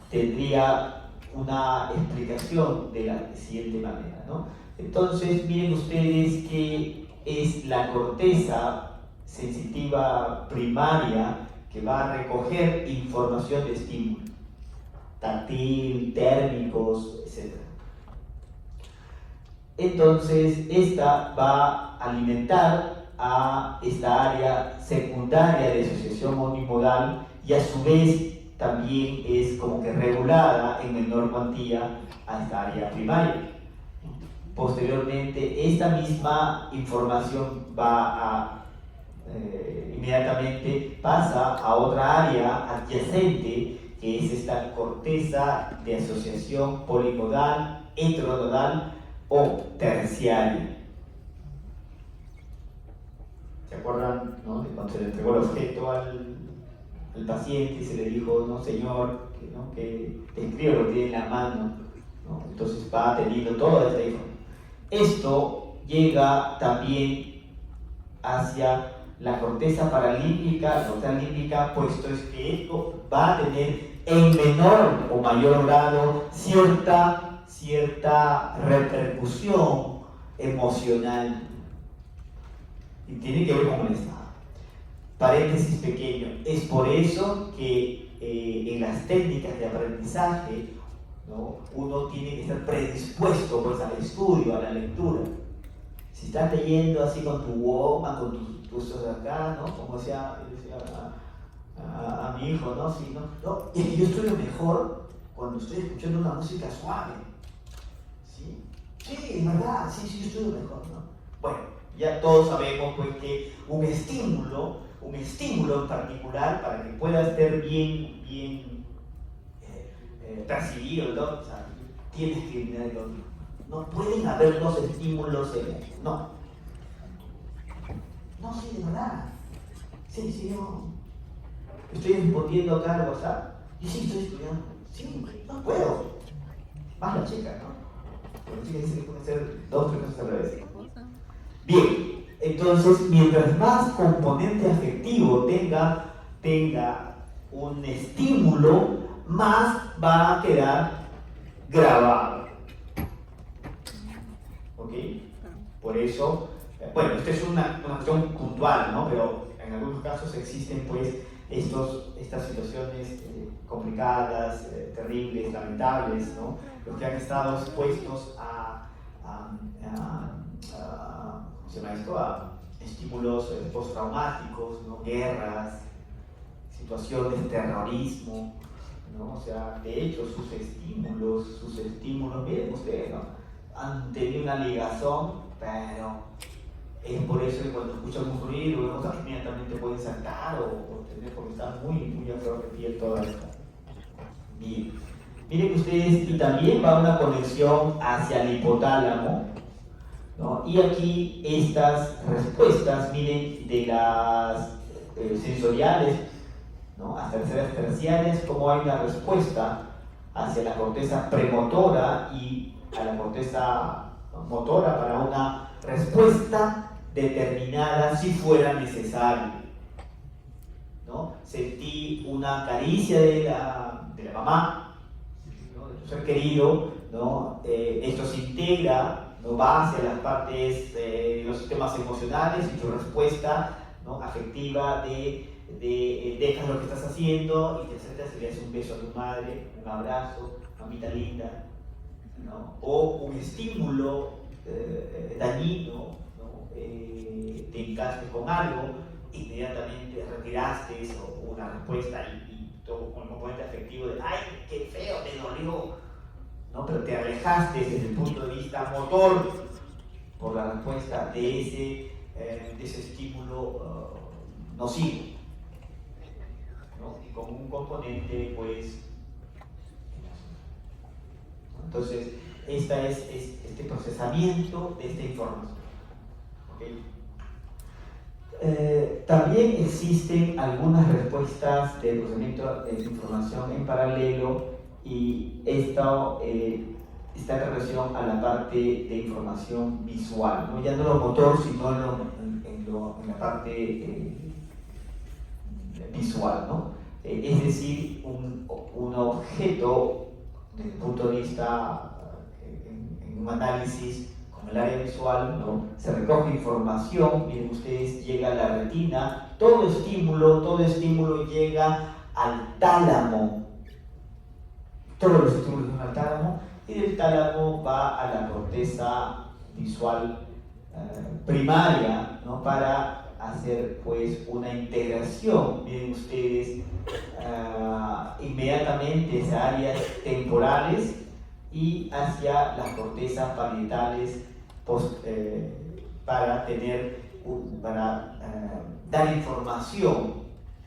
tendría una explicación de la siguiente manera, ¿no? Entonces, miren ustedes que es la corteza sensitiva primaria que va a recoger información de estímulo táctil, térmicos, etc. Entonces, esta va a alimentar a esta área secundaria de asociación unimodal, y a su vez también es como que regulada en menor cuantía a esta área primaria. Posteriormente, esta misma información inmediatamente pasa a otra área adyacente, que es esta corteza de asociación polinodal, heteronodal o terciaria. ¿Se acuerdan, no?, de cuando se le entregó el objeto al paciente y se le dijo: no, señor, que escriba lo que tiene en la mano, ¿no? Entonces va teniendo toda esta información. Esto llega también hacia la corteza paralímbica, límbica, puesto es que esto va a tener en menor o mayor grado cierta repercusión emocional, y tiene que ver con el estado. Paréntesis pequeño, es por eso que en las técnicas de aprendizaje, ¿no?, uno tiene que estar predispuesto pues al estudio, a la lectura. Si estás leyendo así con tu Walkman, con tus cosas acá, ¿no?, como decía a mi hijo, ¿no? Sí, no, es que yo estudio mejor cuando estoy escuchando una música suave. ¿Sí? Sí, es verdad, sí, yo estudio mejor, ¿no? Bueno, ya todos sabemos pues que un estímulo en particular, para que pueda ser bien percibido, ¿no?, o sea, tienes que eliminar el otro. No pueden haber dos estímulos no. No, sí, de verdad. Sí, yo estoy respondiendo acá al WhatsApp. Y sí, estoy estudiando. Sí, no puedo. Más la chica, ¿no? Pero la chica dice que puede hacer 2 o 3 cosas a la vez. Bien, entonces, mientras más componente afectivo tenga un estímulo, más va a quedar grabado. ¿Ok? Por eso, bueno, esta es una cuestión puntual, ¿no? Pero en algunos casos existen, pues, estas situaciones complicadas, terribles, lamentables, ¿no? Los que han estado expuestos ¿cómo se llama esto? A estímulos postraumáticos, ¿no? Guerras, situaciones de terrorismo, ¿no? O sea, de hecho, sus estímulos, miren ustedes, ¿no? Han tenido una ligazón, pero es por eso que cuando escuchan un ruido o cosas, inmediatamente pueden saltar o tener, porque están muy a flor de piel toda esta. Bien. Miren ustedes, y también va una conexión hacia el hipotálamo, ¿no? Y aquí estas respuestas, miren, de las sensoriales, ¿no? Hasta terceras terciarias, como hay una respuesta hacia la corteza premotora y a la corteza motora para una respuesta determinada si fuera necesario, ¿no? Sentí una caricia de la mamá, ¿no? De tu ser querido, ¿no? Esto se integra, ¿no? Va hacia las partes de los sistemas emocionales y tu respuesta, ¿no? Afectiva de dejas lo que estás haciendo y te acercas y le das un beso a tu madre, un abrazo, mamita linda, ¿no? O un estímulo dañino, ¿no? Te hincaste con algo, inmediatamente retiraste una respuesta y todo con el componente afectivo de ¡ay, qué feo, te dolió! ¿No? Pero te alejaste desde el punto de vista motor por la respuesta de ese estímulo nocivo, ¿no? Y con un componente, pues, entonces, esta es este procesamiento de esta información. ¿Okay? También existen algunas respuestas de procesamiento de información en paralelo y esto está en relación a la parte de información visual, ¿no? Ya no lo motor, sino en la parte visual, ¿no? Es decir, un objeto desde el punto de vista en un análisis con el área visual, ¿no? Se recoge información, miren ustedes, llega a la retina, todo estímulo llega al tálamo, todos los estímulos llegan al tálamo y del tálamo va a la corteza visual primaria, ¿no? Para hacer, pues, una integración, miren ustedes, inmediatamente hacia áreas temporales y hacia las cortezas parietales para dar información,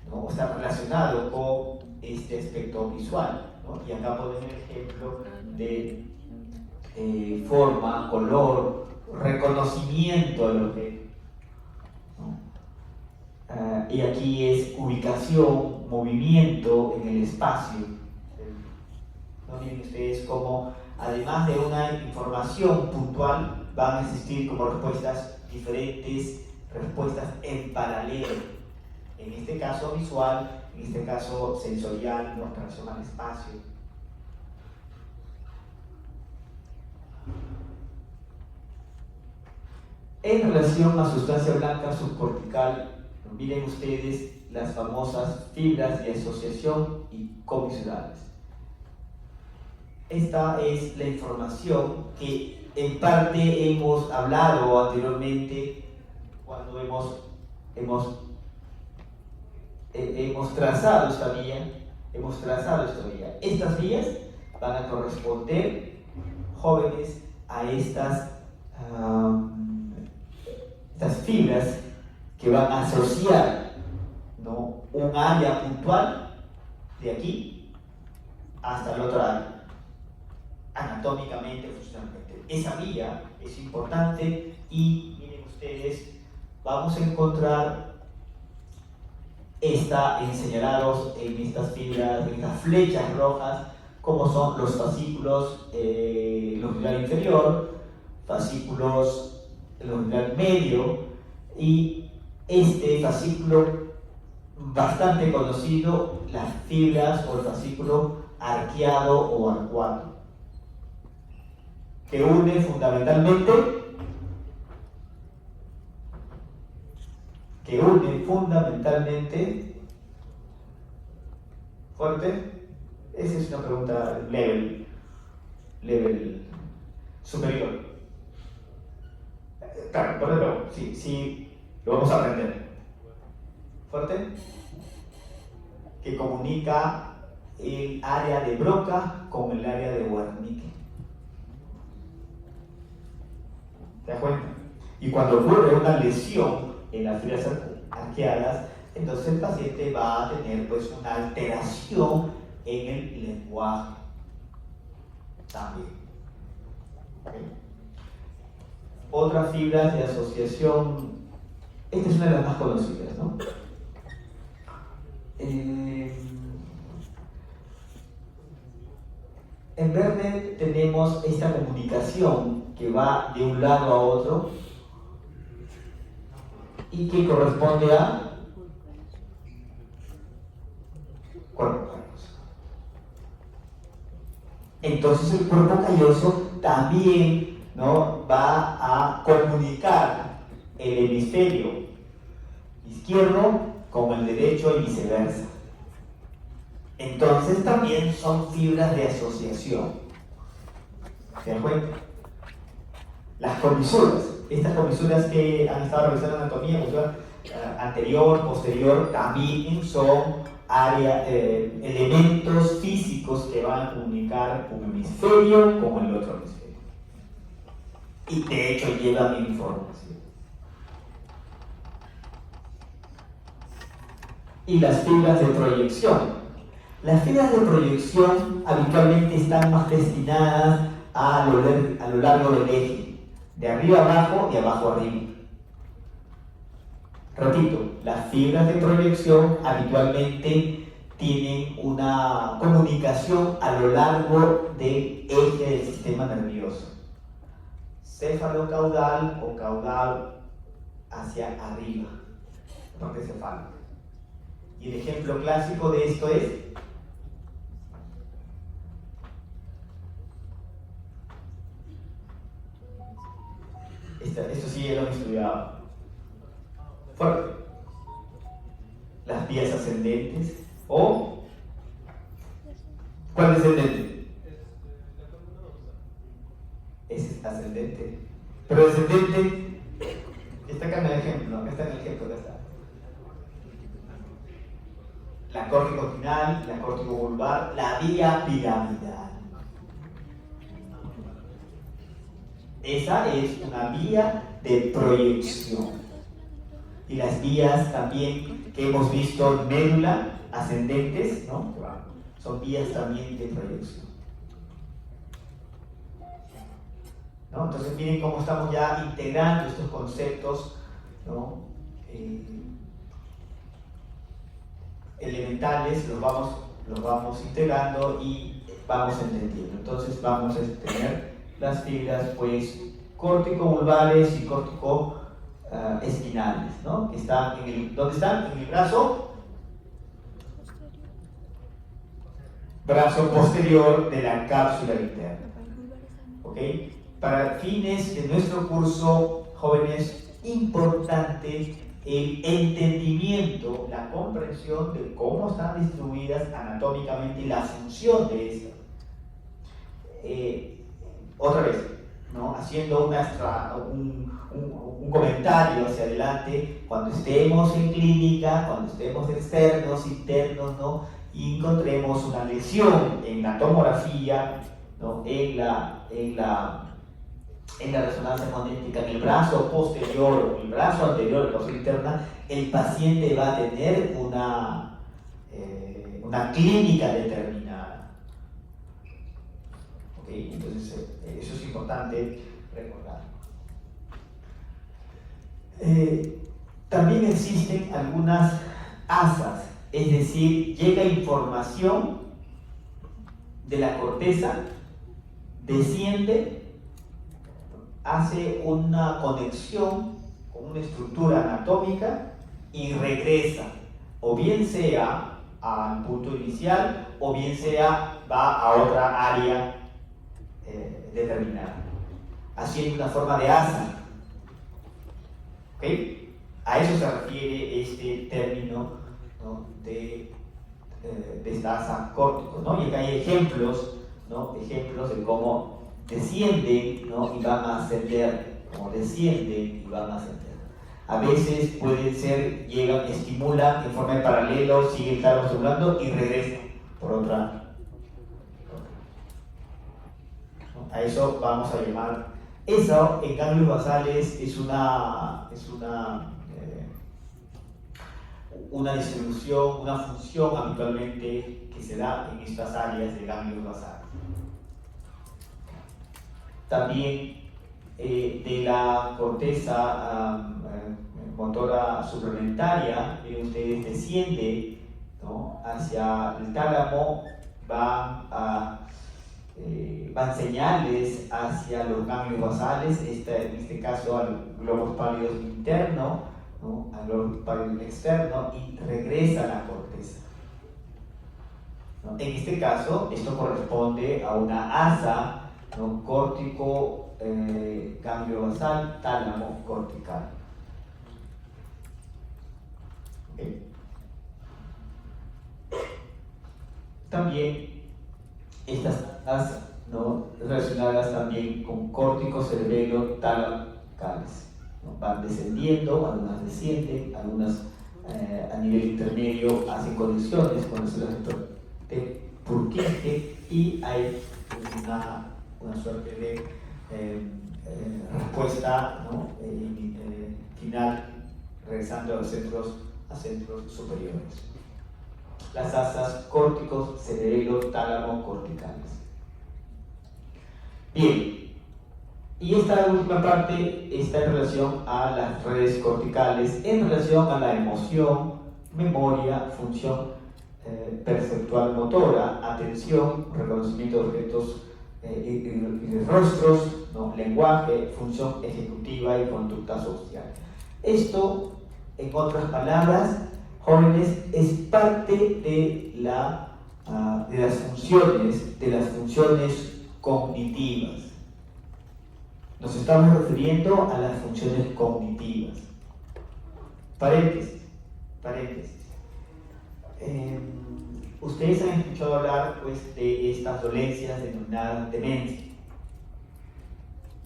¿no? O estar relacionado con este aspecto visual, ¿no? Y acá podemos ver ejemplo de forma, color, reconocimiento del objeto, ¿no? Y aquí es ubicación, movimiento en el espacio. ¿No? Miren ustedes cómo, además de una información puntual, van a existir como respuestas diferentes, respuestas en paralelo. En este caso visual, en este caso sensorial, ¿no? En relación al espacio. En relación a sustancia blanca subcortical, miren ustedes las famosas fibras de asociación y comisionales. Esta es la información que en parte hemos hablado anteriormente cuando hemos trazado esta vía. Estas vías van a corresponder, jóvenes, a estas fibras que van a asociar, ¿no? Un área puntual de aquí hasta el otro área. anatómicamente, funcionalmente. Esa vía es importante y miren ustedes, vamos a encontrar señalados en estas fibras, en estas flechas rojas, como son los fascículos longicular inferior, fascículos longicular medio y este fascículo bastante conocido, las fibras o el fascículo arqueado o arcuado, que une fundamentalmente, fuerte, esa es una pregunta level superior. Claro, por ejemplo, sí, lo vamos a aprender. Fuerte, que comunica el área de Broca con el área de Wernicke. ¿Te das cuenta? Y cuando ocurre una lesión en las fibras arqueadas, entonces el paciente va a tener pues una alteración en el lenguaje también. ¿Okay? Otras fibras de asociación, esta es una de las más conocidas, ¿no? En verde tenemos esta comunicación que va de un lado a otro y que corresponde a cuerpo calloso. Entonces el cuerpo calloso también, ¿no?, va a comunicar el hemisferio izquierdo con el derecho y viceversa. Entonces también son fibras de asociación. ¿Se dan cuenta? Las comisuras, estas comisuras que han estado revisando anatomía anterior, posterior, también son elementos físicos que van a comunicar un hemisferio con el otro hemisferio. Y de hecho llevan información. Y las fibras de proyección. Las fibras de proyección habitualmente están más destinadas a lo largo del eje, de arriba a abajo y abajo a arriba. Repito, las fibras de proyección habitualmente tienen una comunicación a lo largo del eje del sistema nervioso. Céfalo-caudal o caudal hacia arriba, parte cefálica. Y el ejemplo clásico de esto es esto sí ya lo han estudiado. Fuerte. Las vías ascendentes o ¿cuál es ascendente? Es ascendente. Pero descendente está acá en el ejemplo, ¿no? Acá está en el ejemplo, acá está. La córtico-final, la córtico-vulvar, la vía piramidal. Esa es una vía de proyección. Y las vías también que hemos visto en médula, ascendentes, ¿no?, son vías también de proyección. ¿No? Entonces miren cómo estamos ya integrando estos conceptos, ¿no?, elementales, los vamos integrando y vamos entendiendo. Entonces vamos a tener las fibras pues córtico-vulvares y córtico-espinales, ¿no?, que están ¿dónde están? En el brazo posterior de la cápsula interna. ¿Ok? Para fines de nuestro curso, jóvenes, importante el entendimiento, la comprensión de cómo están distribuidas anatómicamente y la función de estas. Otra vez, ¿no?, haciendo un comentario hacia adelante, cuando estemos en clínica, cuando estemos externos, internos, ¿no?, y encontremos una lesión en la tomografía, ¿no?, en la resonancia magnética, en el brazo posterior o el brazo anterior de la cápsula interna, el paciente va a tener una clínica determinada. ¿Okay? importante recordar. También existen algunas asas, es decir, llega información de la corteza, desciende, hace una conexión con una estructura anatómica y regresa, o bien sea al punto inicial, o bien sea va a otra área determinada, haciendo una forma de asa. ¿Ok? A eso se refiere este término, ¿no? de esta asa córtico, ¿no? Y acá hay ejemplos, ¿no? Ejemplos de cómo descienden, ¿no? Y van a ascender, como descienden y van a ascender. A veces pueden ser, llegan, estimulan en forma de paralelo, siguen el tálamo estimulando y regresan por otra. ¿No? A eso vamos a llamar. Eso en ganglios basales es una distribución, una función habitualmente que se da en estas áreas de ganglios basales. También de la corteza motora suplementaria, ustedes desciende, ¿no? Hacia el tálamo, van señales hacia los ganglios basales, en este caso al globo pálido interno, ¿no? Al globo pálido externo, y regresa a la corteza, ¿no? En este caso, esto corresponde a una asa, ¿no? Córtico, ganglio basal, tálamo cortical. ¿Okay? También estas asas, ¿no? Relacionadas también con córtico, cerebelo, tálamo, cáliz, ¿no? Van descendiendo, algunas descienden, algunas a nivel intermedio hacen conexiones con el receptor de Purkinje, y hay una suerte de respuesta, ¿no? Final, regresando a los centros superiores. Las asas córticos, cerebelo, tálamo, corticales. Bien, y esta última parte está en relación a las redes corticales, en relación a la emoción, memoria, función perceptual motora, atención, reconocimiento de objetos y de rostros, ¿no? Lenguaje, función ejecutiva y conducta social. Esto, en otras palabras, jóvenes, es parte de las funciones cognitivas. Nos estamos refiriendo a las funciones cognitivas. Paréntesis. Ustedes han escuchado hablar, pues, de estas dolencias denominadas demencia,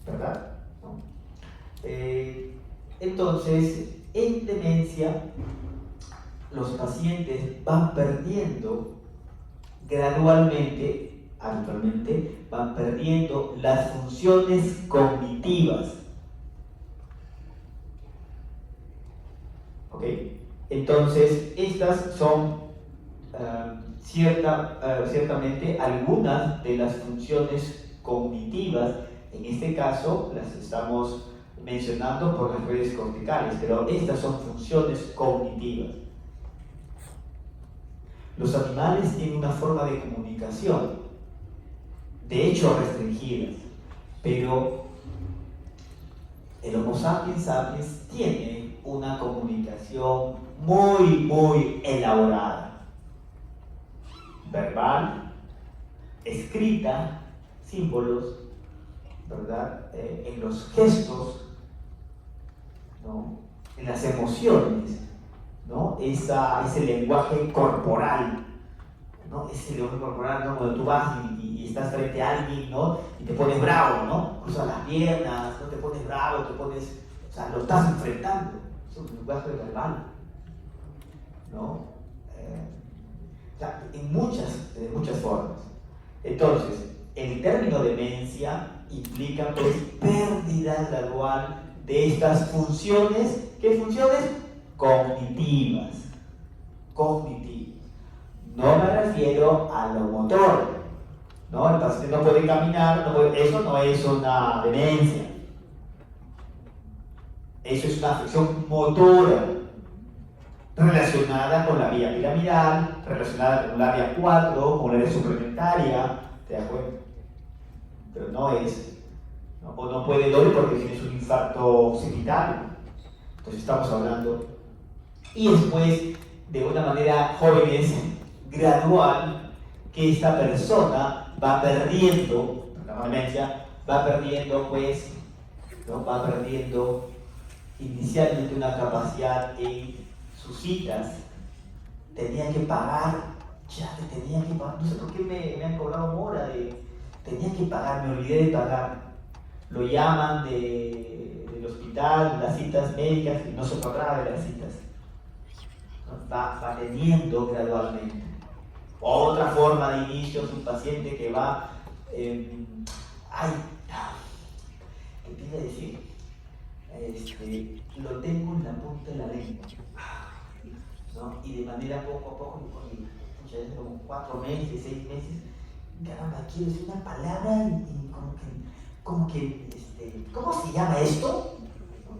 ¿verdad? ¿No? Entonces, en demencia, los pacientes van perdiendo gradualmente, habitualmente, van perdiendo las funciones cognitivas. ¿Ok? Entonces, estas son ciertamente algunas de las funciones cognitivas. En este caso, las estamos mencionando por las redes corticales, pero estas son funciones cognitivas. Los animales tienen una forma de comunicación, de hecho restringidas, pero el Homo sapiens sapiens tiene una comunicación muy elaborada, verbal, escrita, símbolos, ¿verdad? En los gestos, ¿no? En las emociones, ¿no? Ese lenguaje corporal, ¿no? Ese lenguaje corporal, ¿no? Cuando tú vas y estás frente a alguien, ¿no? Y te pones bravo, ¿no? Cruzas las piernas, no te pones bravo, o sea, lo estás enfrentando. Es un lenguaje verbal, ¿no? O sea, en muchas formas. Entonces, el término demencia implica, pues, pérdida gradual de estas funciones. ¿Qué funciones? Cognitivas. No me refiero a lo motor, ¿no? El paciente no puede caminar, eso no es una demencia. Eso es una afección motora relacionada con la vía piramidal, relacionada con el área 4, con la área suplementaria, ¿te das cuenta? Pero no es, ¿no? O no puede doler porque tienes un infarto occipital. Entonces estamos hablando. Y después, de una manera jóvenes, gradual, que esta persona va perdiendo, la demencia, va perdiendo, pues, ¿no? Va perdiendo inicialmente una capacidad en sus citas. Tenía que pagar, ya te tenía que pagar, no sé por qué me han cobrado mora tenía que pagar, me olvidé de pagar. Lo llaman del hospital, las citas médicas, y no se pagaba de las citas. Va teniendo gradualmente. Otra forma de inicio es un paciente que va, ¿qué te iba a decir? Lo tengo en la punta de la lengua, ¿no? Y de manera poco a poco, muchas veces como 4 meses, 6 meses, caramba, quiero decir una palabra y como que, ¿cómo se llama esto?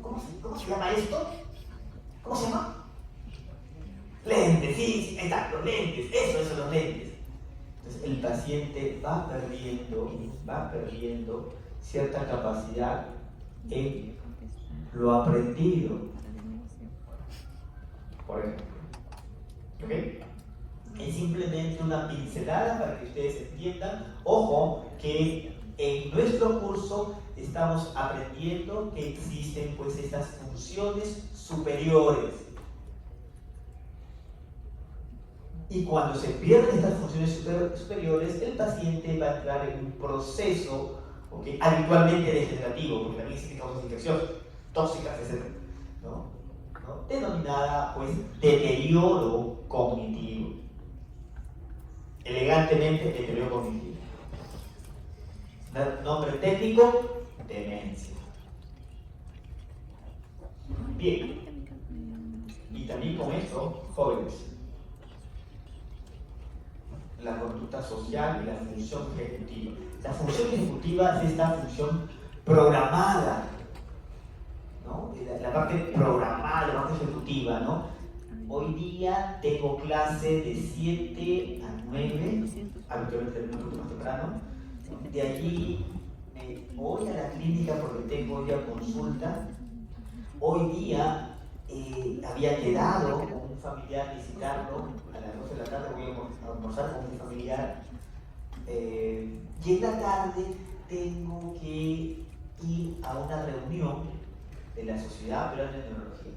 ¿Cómo se llama esto? ¿Cómo se llama? Lentes, sí, exacto, lentes, eso, los lentes. Entonces el paciente va perdiendo cierta capacidad en lo aprendido, por ejemplo. ¿Ok? Es simplemente una pincelada para que ustedes entiendan. Ojo, que en nuestro curso estamos aprendiendo que existen pues estas funciones superiores. Y cuando se pierden estas funciones superiores, el paciente va a entrar en un proceso, ¿okay?, habitualmente degenerativo, porque también existen causas de infección, tóxicas, etc., ¿no? Denominada pues deterioro cognitivo. Elegantemente, deterioro cognitivo. Nombre técnico, demencia. Bien. Y también con esto, jóvenes, la conducta social y la función ejecutiva. La función ejecutiva es esta función programada, ¿no? La parte programada, la parte ejecutiva, ¿no? Hoy día tengo clase de 7 a 9, habitualmente termino un poco más temprano. De allí voy a la clínica porque tengo hoy día consulta. Hoy día había quedado con un familiar visitarlo a las 12 de la tarde, voy a almorzar con mi familiar. Y en la tarde tengo que ir a una reunión de la Sociedad Peruana de Neurología.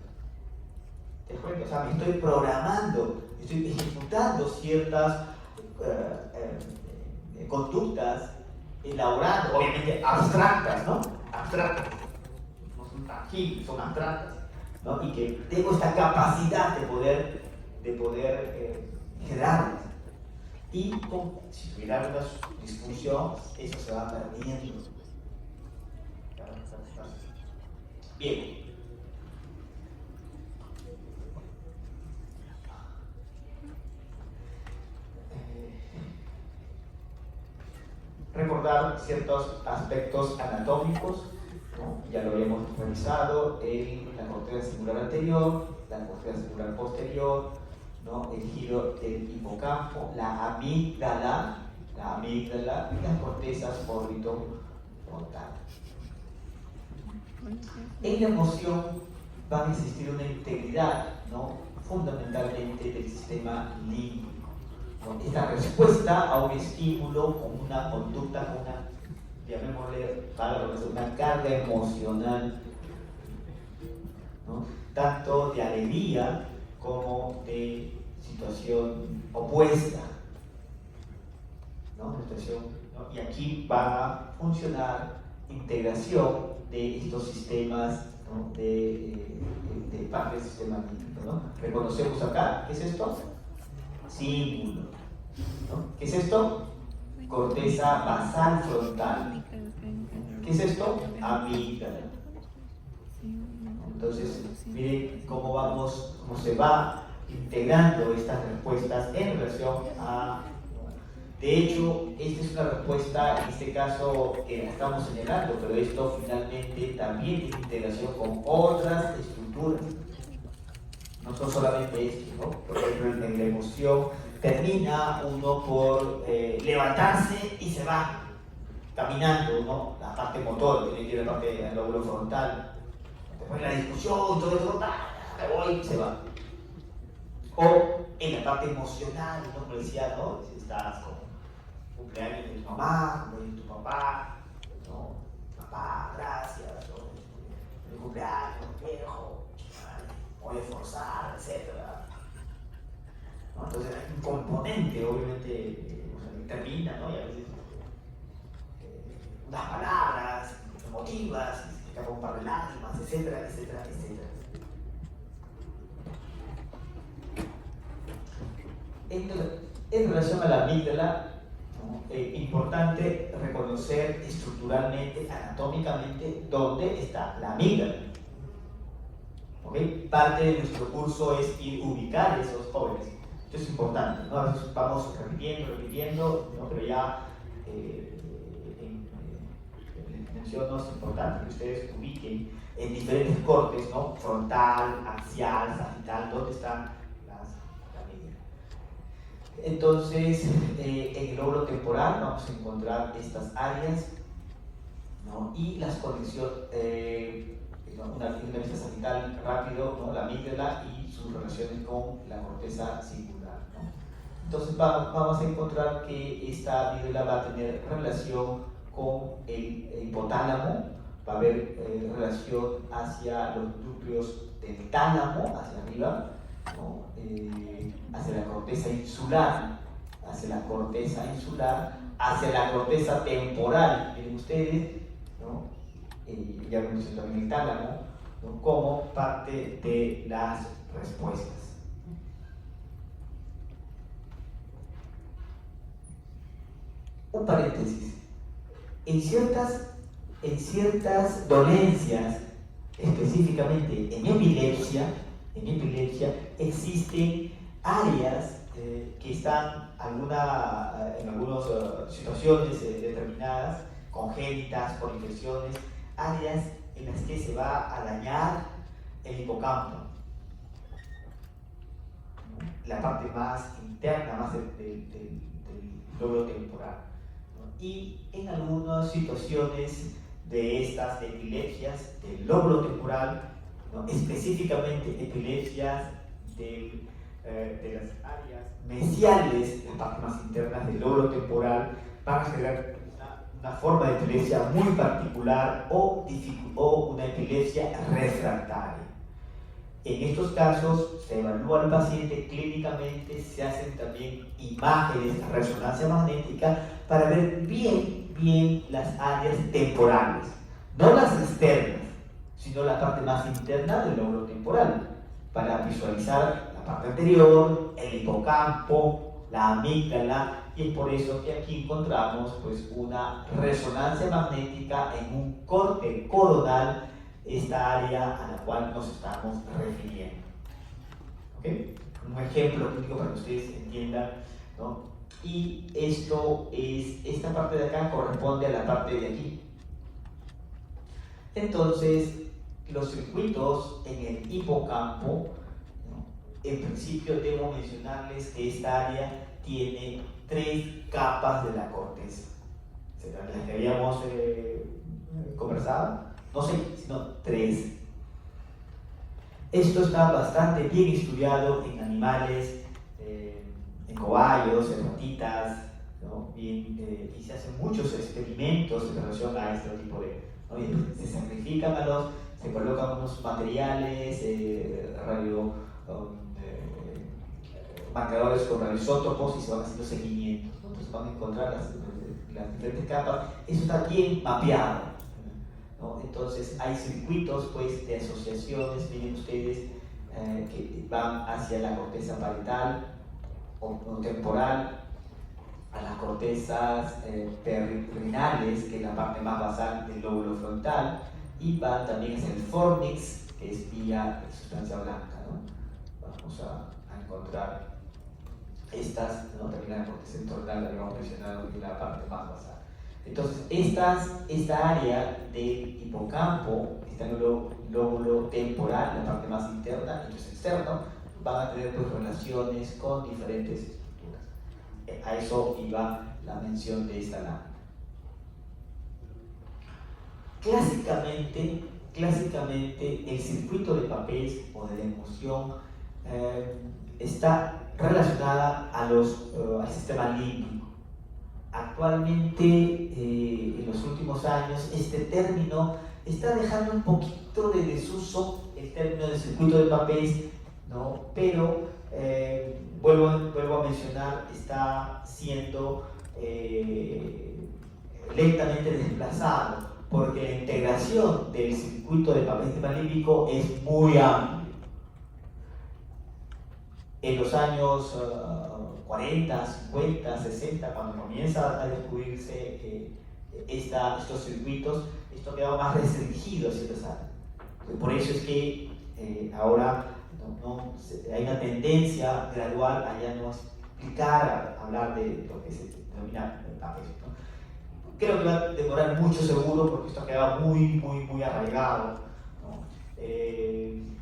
Te cuento, o sea, me estoy programando, estoy ejecutando ciertas conductas, elaborando, obviamente abstractas, ¿no? Abstractas, no son tangibles, son abstractas, ¿no? Y que tengo esta capacidad de poder generarlas. Y si tuviera una disfunción, eso se va perdiendo. Bien. Recordar ciertos aspectos anatómicos, ¿no? Ya lo habíamos revisado en la corteza singular anterior, la corteza singular posterior, ¿no? El giro del hipocampo, la amígdala y las cortezas órbito-frontal. En la emoción va a existir una integridad, ¿no?, fundamentalmente del sistema límbico. Esta respuesta a un estímulo con una conducta, con una, llamémosle, una carga emocional, ¿no?, tanto de alegría como de situación opuesta, ¿no? ¿no? Y aquí va a funcionar integración de estos sistemas, ¿no?, de parte del sistema límbico, ¿no? Reconocemos acá, ¿qué es esto? Símbolo, ¿no? ¿Qué es esto? Corteza basal frontal. ¿Qué es esto? Amígdala. Entonces, miren cómo se va integrando estas respuestas en relación a De hecho, esta es una respuesta, en este caso, que la estamos señalando, pero esto finalmente también tiene integración con otras estructuras. No son solamente esto, ¿no? Por ejemplo, en la emoción termina uno por levantarse y se va caminando, ¿no? La parte motor, tiene que ir la parte del lóbulo frontal. Después la discusión, todo eso, me voy y se va. O en la parte emocional, ¿no? Como decía, ¿no? Si estás con cumpleaños de tu mamá, cumpleaños de tu papá, ¿no? Papá, gracias, ¿no? El cumpleaños, viejo, voy a esforzar, etc. ¿No? Entonces hay un componente, obviamente, que termina, ¿no? Y a veces unas palabras emotivas, se escapa un par de lágrimas, etcétera, etcétera, etcétera. En relación a la amígdala, ¿no? Importante reconocer estructuralmente, anatómicamente, dónde está la amígdala. ¿Okay? Parte de nuestro curso es ir ubicar esos jóvenes. Esto es importante, ¿no? A veces vamos repitiendo, ¿no? Pero ya menciono, es importante que ustedes ubiquen en diferentes cortes, ¿no? Frontal, axial, sagital, dónde están la amígdala. Entonces, en el lóbulo temporal vamos a encontrar estas áreas, ¿no? Y las conexiones, una vista sagital rápido, ¿no? La amígdala y sus relaciones con la corteza singular, ¿no? Entonces vamos a encontrar que esta amígdala va a tener relación con el hipotálamo, va a haber relación hacia los núcleos del tálamo, hacia arriba, ¿no? Hacia la corteza insular, hacia la corteza temporal. Miren ustedes, ¿no? Ya vemos también el tálamo, ¿no? Como parte de las respuestas. Un paréntesis. En ciertas dolencias, específicamente en epilepsia existen áreas que están en algunas situaciones determinadas, congénitas, por infecciones, áreas en las que se va a dañar el hipocampo, ¿no? La parte más interna, más del lóbulo temporal, ¿no? Y en algunas situaciones de estas epilepsias del lóbulo temporal, ¿no? Específicamente epilepsias de las áreas mesiales, las partes más internas del lóbulo temporal, van a generar una forma de epilepsia muy particular o una epilepsia refractaria. En estos casos se evalúa al paciente clínicamente, se hacen también imágenes de resonancia magnética para ver bien las áreas temporales, no las externas, sino la parte más interna del lóbulo temporal, para visualizar la parte anterior, el hipocampo, la amígdala, y es por eso que aquí encontramos pues, una resonancia magnética en un corte coronal, esta área a la cual nos estamos refiriendo. ¿Okay? Un ejemplo clínico para que ustedes entiendan, ¿no? Y esta parte de acá corresponde a la parte de aquí. Entonces, los circuitos en el hipocampo, ¿no? En principio debo mencionarles que esta área tiene 3 capas de la corteza. Las que habíamos conversado, no 6, sino 3. Esto está bastante bien estudiado en animales, en cobayos, en ratitas, ¿no? Y se hacen muchos experimentos en relación a este tipo de, ¿no? Se sacrifican se colocan unos materiales, marcadores con radioisótopos y se van haciendo seguimientos, ¿no? Entonces van a encontrar las diferentes capas. Eso está bien mapeado, ¿no? Entonces hay circuitos pues, de asociaciones, miren ustedes, que van hacia la corteza parietal o temporal, a las cortezas perrenales, que es la parte más basal del lóbulo frontal, y van también hacia el fornix, que es vía de sustancia blanca, ¿no? Vamos a encontrar estas, no terminan porque es entornal, lo habíamos mencionado en la parte más basal. Entonces, esta área del hipocampo, este lóbulo temporal, la parte más interna, y entonces externo, van a tener pues, relaciones con diferentes estructuras. A eso iba la mención de esta lámina. Clásicamente el circuito de papel o de la emoción está relacionada al sistema límbico. Actualmente, en los últimos años, este término está dejando un poquito de desuso, el término de circuito de papel, ¿no? Pero vuelvo a mencionar, está siendo lentamente desplazado, porque la integración del circuito de papel sistema límbico es muy amplio. En los años 40, 50, 60, cuando comienza a descubrirse estos circuitos, esto quedaba más restringido a ciertas áreas. Por eso es que ahora hay una tendencia gradual a ya no explicar, a hablar de lo que se denomina papel, ¿no? Creo que va a demorar mucho seguro porque esto queda muy arraigado, ¿no?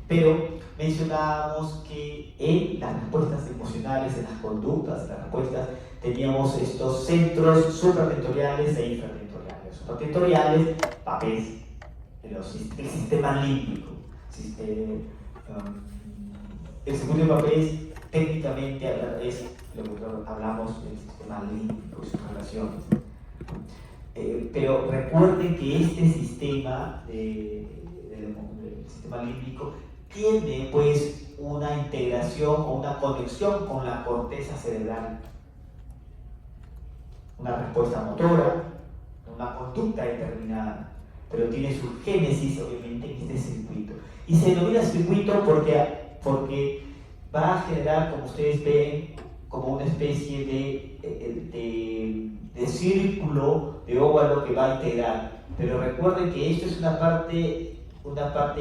Pero mencionábamos que en las respuestas emocionales, en las conductas, en las respuestas, teníamos estos centros supratentoriales e infratentoriales. Supratentoriales, papel, el sistema límbico. El circuito de papel técnicamente es lo que hablamos del sistema límbico y sus relaciones. Pero recuerden que este sistema del sistema límbico tiene pues una integración o una conexión con la corteza cerebral, una respuesta motora, una conducta determinada, pero tiene su génesis obviamente en este circuito. Y se denomina circuito porque va a generar, como ustedes ven, como una especie de círculo de óvalo que va a integrar. Pero recuerden que esto es una parte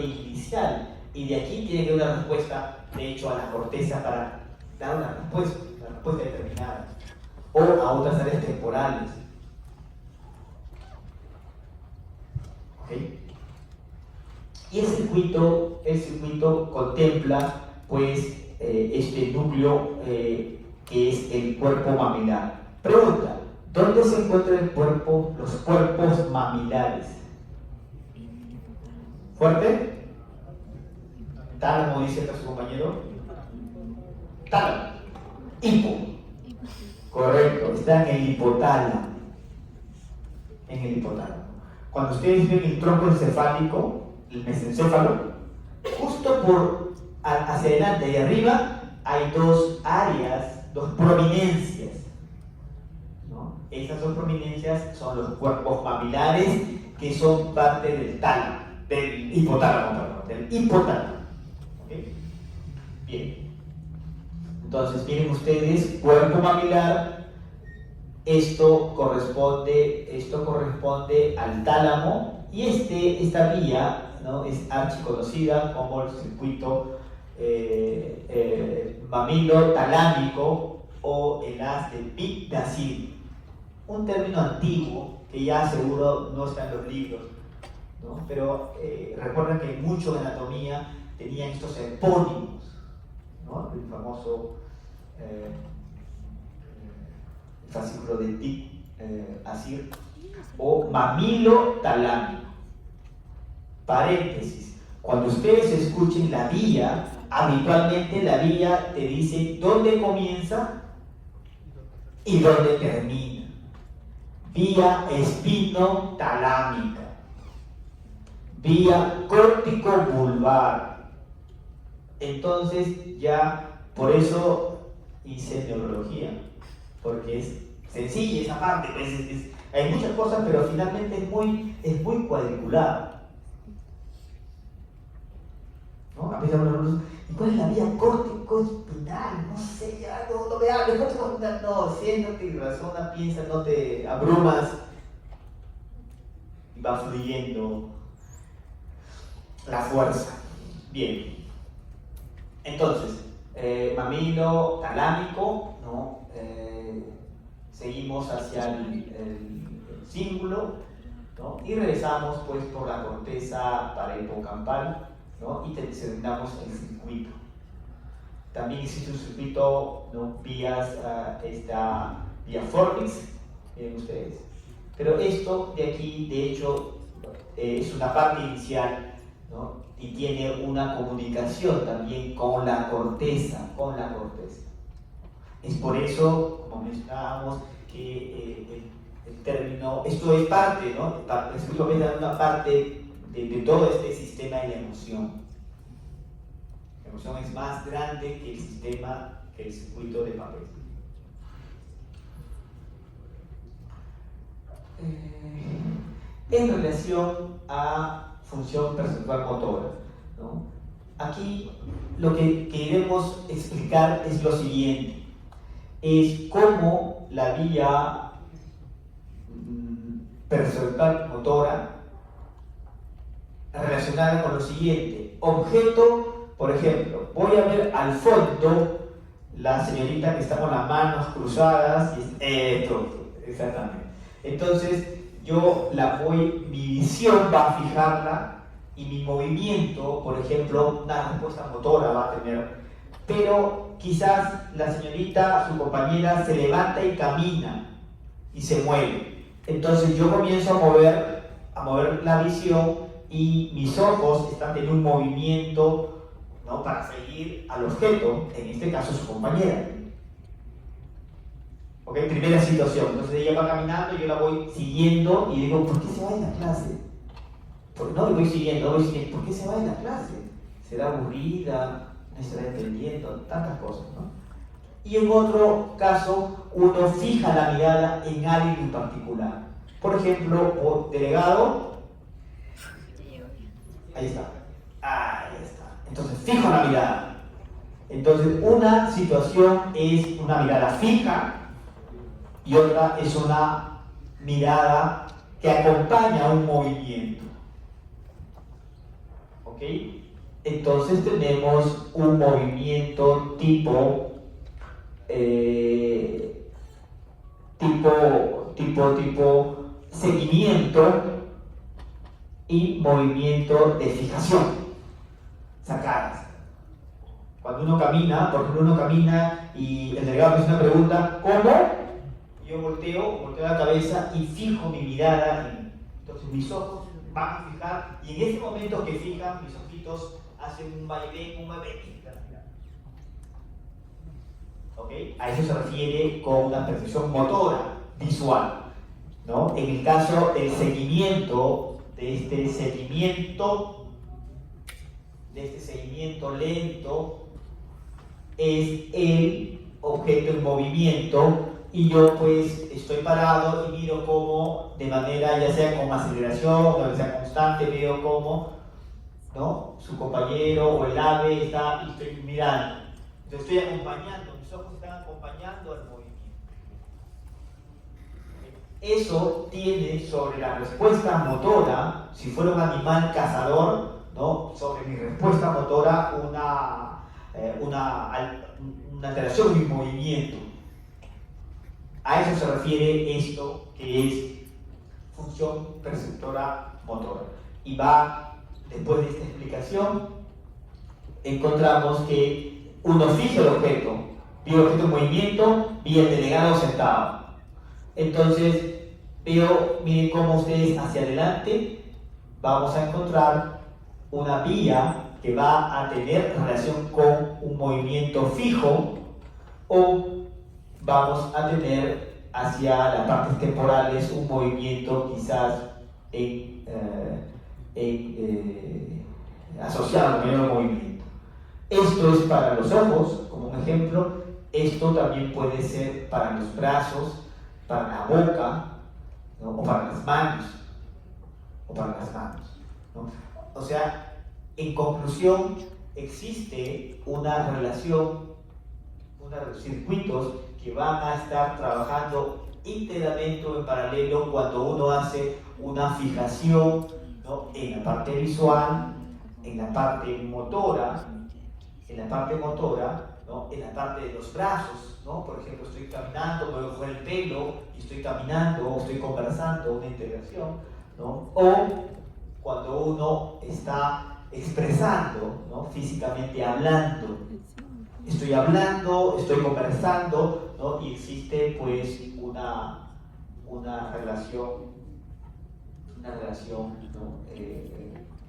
inicial, y de aquí tiene que haber una respuesta, de hecho, a la corteza para dar una respuesta determinada, o a otras áreas temporales. ¿Okay? Y el circuito contempla pues este núcleo que es el cuerpo mamilar. Pregunta: ¿dónde se encuentran los cuerpos mamilares? ¿Fuerte? Tálamo, dice acá su compañero. Tálamo. Hipo. Correcto, está en el hipotálamo. En el hipotálamo. Cuando ustedes ven el tronco encefálico, el mesencéfalo, justo hacia adelante y arriba hay dos áreas, dos prominencias, ¿no? Esas dos prominencias son los cuerpos mamilares, que son parte del hipotálamo. ¿Okay? Bien. Entonces, miren ustedes, cuerpo mamilar, esto corresponde al tálamo, y esta vía, ¿no?, es archiconocida como el circuito mamilo-talámico o el haz de Pic-Dacier, un término antiguo que ya seguro no está en los libros, ¿no? Pero recuerden que mucho de anatomía tenían estos epónimos, ¿no? El famoso fascículo de Pic-Dacier o mamilo-talámico. Paréntesis: cuando ustedes escuchen la vía, habitualmente la vía te dice dónde comienza y dónde termina. Vía espinotalámica, vía córtico-vulvar. Entonces, ya por eso hice neurología, porque es sencilla esa parte, pues hay muchas cosas, pero finalmente es muy cuadriculada, ¿no? A veces ¿y cuál es la vía córtico-espinal? No sé, ya no me hables, no, siéntate y razona, piensa, no te abrumas, y va fluyendo la fuerza. Bien, entonces, mamilo talámico, ¿no? Seguimos hacia el cíngulo, ¿no? Y regresamos pues por la corteza para el hipocampal, ¿no? Y terminamos el circuito. También existe un circuito, ¿no? Vías, esta vía Fornix, miren ustedes. Pero esto de aquí, de hecho, es una parte inicial, ¿no? Y tiene una comunicación también con la corteza, Es por eso, como mencionábamos, que el término, esto es parte, ¿no? Es una parte de todo este sistema de la emoción. La emoción es más grande que el sistema, que el circuito de papel. En relación a función perceptual motora, ¿no? Aquí lo que queremos explicar es lo siguiente, es cómo la vía perceptual motora relacionada con lo siguiente, objeto, por ejemplo, voy a ver al fondo la señorita que está con las manos cruzadas, y esto, exactamente. Entonces, mi visión va a fijarla y mi movimiento, por ejemplo, una respuesta motora va a tener, pero quizás la señorita, su compañera, se levanta y camina y se mueve. Entonces yo comienzo a mover la visión y mis ojos están en un movimiento, ¿no? Para seguir al objeto, en este caso su compañera. ¿Ok? Primera situación, entonces ella va caminando y yo la voy siguiendo y digo, ¿por qué se va en la clase? No, voy siguiendo, ¿por qué se va en la clase? ¿Será aburrida? ¿No estará entendiendo? Tantas cosas, ¿no? Y en otro caso, uno fija la mirada en alguien en particular. Por ejemplo, delegado, ahí está. Entonces, fijo la mirada. Entonces, una situación es una mirada fija y otra es una mirada que acompaña un movimiento. ¿Ok? Entonces tenemos un movimiento tipo seguimiento y movimiento de fijación, sacadas. Cuando uno camina, por ejemplo, uno camina y el delegado me hace una pregunta, ¿cómo? Yo volteo la cabeza y fijo mi mirada entonces mis ojos van a fijar y en ese momento que fijan mis ojitos hacen un vaivén. ¿Ok? A eso se refiere con una percepción motora visual, ¿no? En el caso del seguimiento, de este seguimiento lento, es el objeto en movimiento y yo pues estoy parado y miro cómo de manera ya sea con aceleración o ya sea constante veo cómo, ¿no? Su compañero o el ave está y estoy mirando. Entonces estoy acompañando, mis ojos están acompañando al movimiento. Eso tiene sobre la respuesta motora, si fuera un animal cazador, ¿no? Sobre mi respuesta motora una alteración en mi movimiento. A eso se refiere esto que es función perceptora motora. Y después de esta explicación, encontramos que uno fija el objeto, vi el objeto en movimiento, vi el delegado sentado. Entonces, miren cómo ustedes hacia adelante vamos a encontrar una vía que va a tener relación con un movimiento fijo o vamos a tener hacia las partes temporales un movimiento quizás asociado con el movimiento. Esto es para los ojos, como un ejemplo. Esto también puede ser para los brazos, para la boca, ¿no? O para las manos. ¿No? O sea, en conclusión, existe una relación, unos circuitos que van a estar trabajando íntegramente o en paralelo cuando uno hace una fijación, ¿no? En la parte visual, en la parte motora, ¿no? En la parte de los brazos, ¿no? Por ejemplo, estoy caminando, me voy a coger el pelo y estoy caminando, estoy conversando, una integración, ¿no? O cuando uno está expresando, ¿no? Físicamente hablando, estoy conversando, ¿no? Y existe pues una relación, ¿no?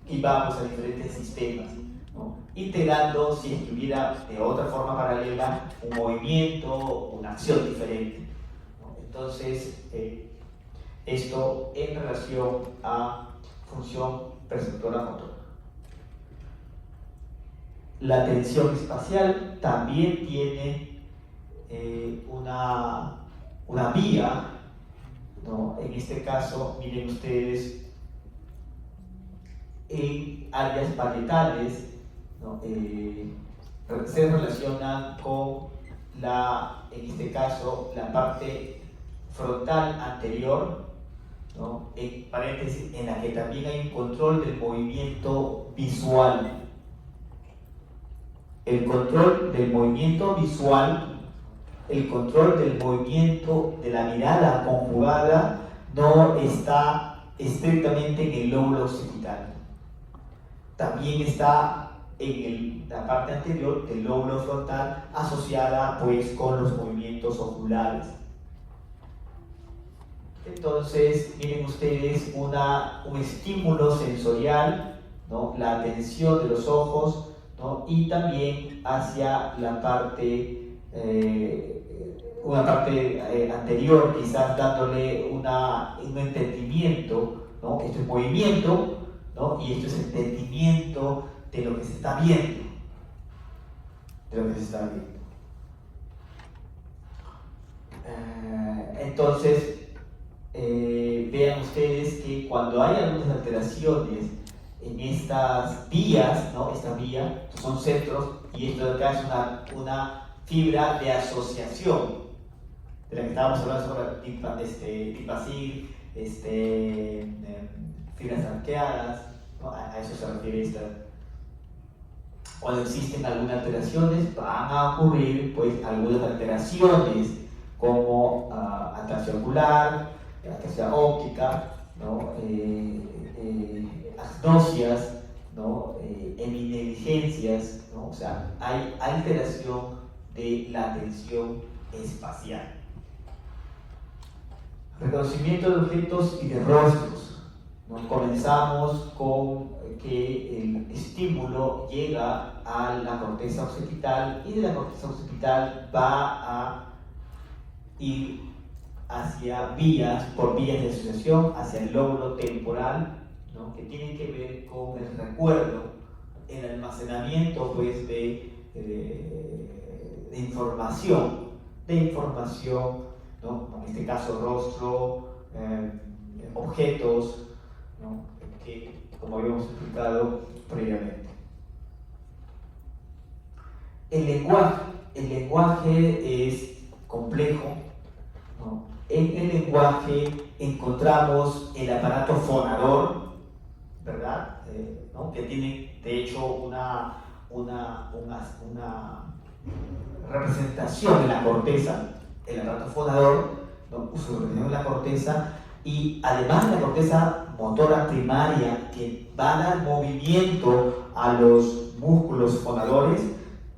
Y vamos a diferentes sistemas, ¿no? Integrando, si estuviera de otra forma paralela, un movimiento, una acción diferente, ¿no? Entonces, esto en relación a función perceptora motora. La atención espacial también tiene una vía, ¿no? En este caso, miren ustedes, en áreas parietales, ¿no? Se relacionan con en este caso, la parte frontal anterior, ¿no? En paréntesis, en la que también hay un control del movimiento visual. El control del movimiento visual, el control del movimiento de la mirada conjugada no está estrictamente en el lóbulo occipital. También está en la parte anterior del lóbulo frontal, asociada pues con los movimientos oculares. Entonces, miren ustedes un estímulo sensorial, ¿no? La atención de los ojos, ¿no? Y también hacia la parte, una parte anterior, quizás dándole un entendimiento, ¿no? Esto es movimiento, ¿no? Y esto es entendimiento de lo que se está viendo, entonces, vean ustedes que cuando hay algunas alteraciones en estas vías, ¿no? Esta vía, son centros, y esto de acá es una fibra de asociación, de la que estábamos hablando sobre tipacil, fibras arqueadas, ¿no? A eso se refiere esta. Cuando existen algunas alteraciones, van a ocurrir pues algunas alteraciones como atrasia ocular, atrasia óptica, ¿no? Agnosias, ¿no? Heminegligencias, ¿no? O sea, hay alteración de la atención espacial. Reconocimiento de objetos y de rostros, ¿no? Comenzamos con que el estímulo llega a la corteza occipital y de la corteza occipital va a ir por vías de asociación hacia el lóbulo temporal, ¿no? Que tiene que ver con el recuerdo, el almacenamiento pues, de información, ¿no? En este caso rostro, objetos, ¿no? Que como habíamos explicado previamente. El lenguaje es complejo, ¿no? En el lenguaje encontramos el aparato fonador, ¿verdad? ¿No? Que tiene de hecho una representación en la corteza, el aparato fonador, ¿no? Su representación en la corteza, y además la corteza motora primaria que va a dar movimiento a los músculos fonadores,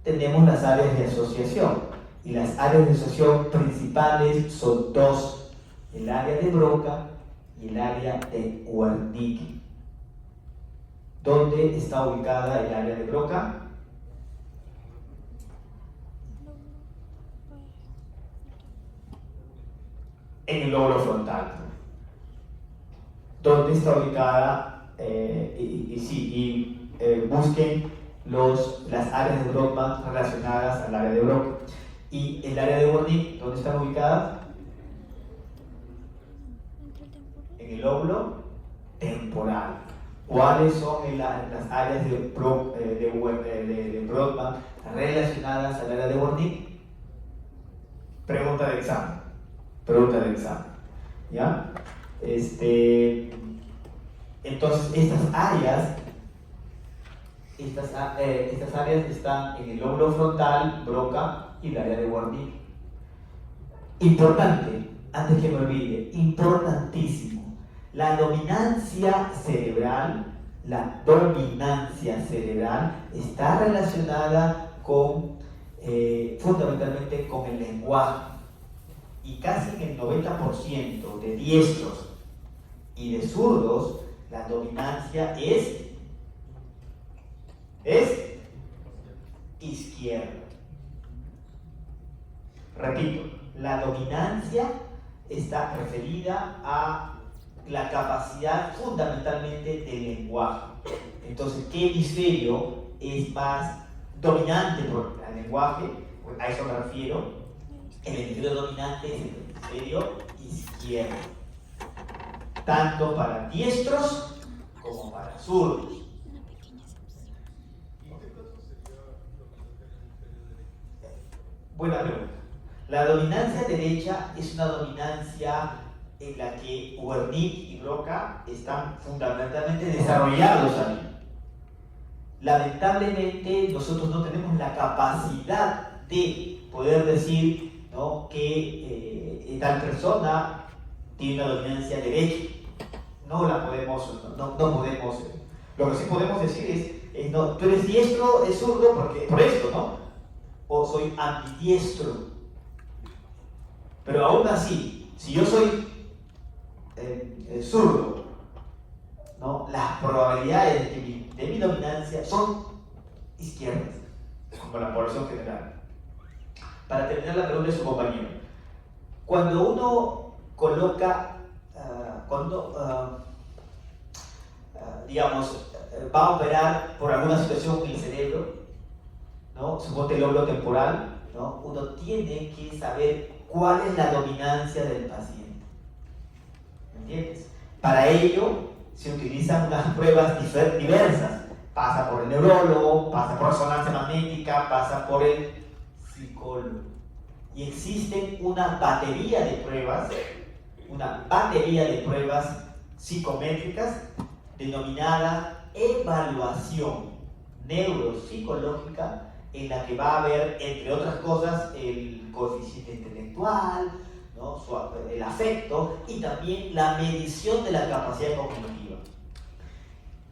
tenemos las áreas de asociación. Y las áreas de asociación principales son dos: el área de Broca y el área de Wernicke. ¿Dónde está ubicada el área de Broca? En el lóbulo frontal. ¿Dónde está ubicada? Busquen las áreas de Brodmann relacionadas al área de Broca. Y el área de Wernicke, ¿dónde están ubicadas? En el lóbulo temporal. ¿Cuáles son las áreas de Brodmann relacionadas al área de Wernicke? Pregunta de examen. ¿Ya? Entonces, estas áreas Estas áreas están en el lóbulo frontal, Broca y el área de Wernicke. Importante, antes que me olvide, importantísimo, la dominancia cerebral está relacionada con, fundamentalmente con el lenguaje, y casi en el 90% de diestros y de zurdos, la dominancia es izquierda. Repito, la dominancia está referida a la capacidad fundamentalmente del lenguaje. Entonces, ¿qué hemisferio es más dominante por el lenguaje? Pues a eso me refiero. El hemisferio dominante es el hemisferio izquierdo, tanto para diestros como para zurdos. Una pequeña excepción. Buena pregunta. La dominancia derecha es una dominancia en la que Wernicke y Broca están fundamentalmente desarrollados ahí. Lamentablemente nosotros no tenemos la capacidad de poder decir, ¿no?, que tal persona tiene una dominancia derecha. No podemos. Lo que sí podemos decir es no, tú eres diestro, es zurdo, porque por esto, ¿no? O soy ambidiestro. Pero aún así, si yo soy zurdo, ¿no?, las probabilidades de mi dominancia son izquierdas, como la población general. Para terminar la pregunta de su compañero, cuando uno coloca, digamos, va a operar por alguna situación en el cerebro, ¿no?, suponte el lóbulo temporal, ¿no?, uno tiene que saber cuál es la dominancia del paciente. ¿Me entiendes? Para ello se utilizan unas pruebas diversas. Pasa por el neurólogo, pasa por resonancia magnética, pasa por el psicólogo. Y existen una batería de pruebas psicométricas denominada evaluación neuropsicológica, en la que va a haber, entre otras cosas, el coeficiente intelectual, ¿no?, el afecto y también la medición de la capacidad cognitiva.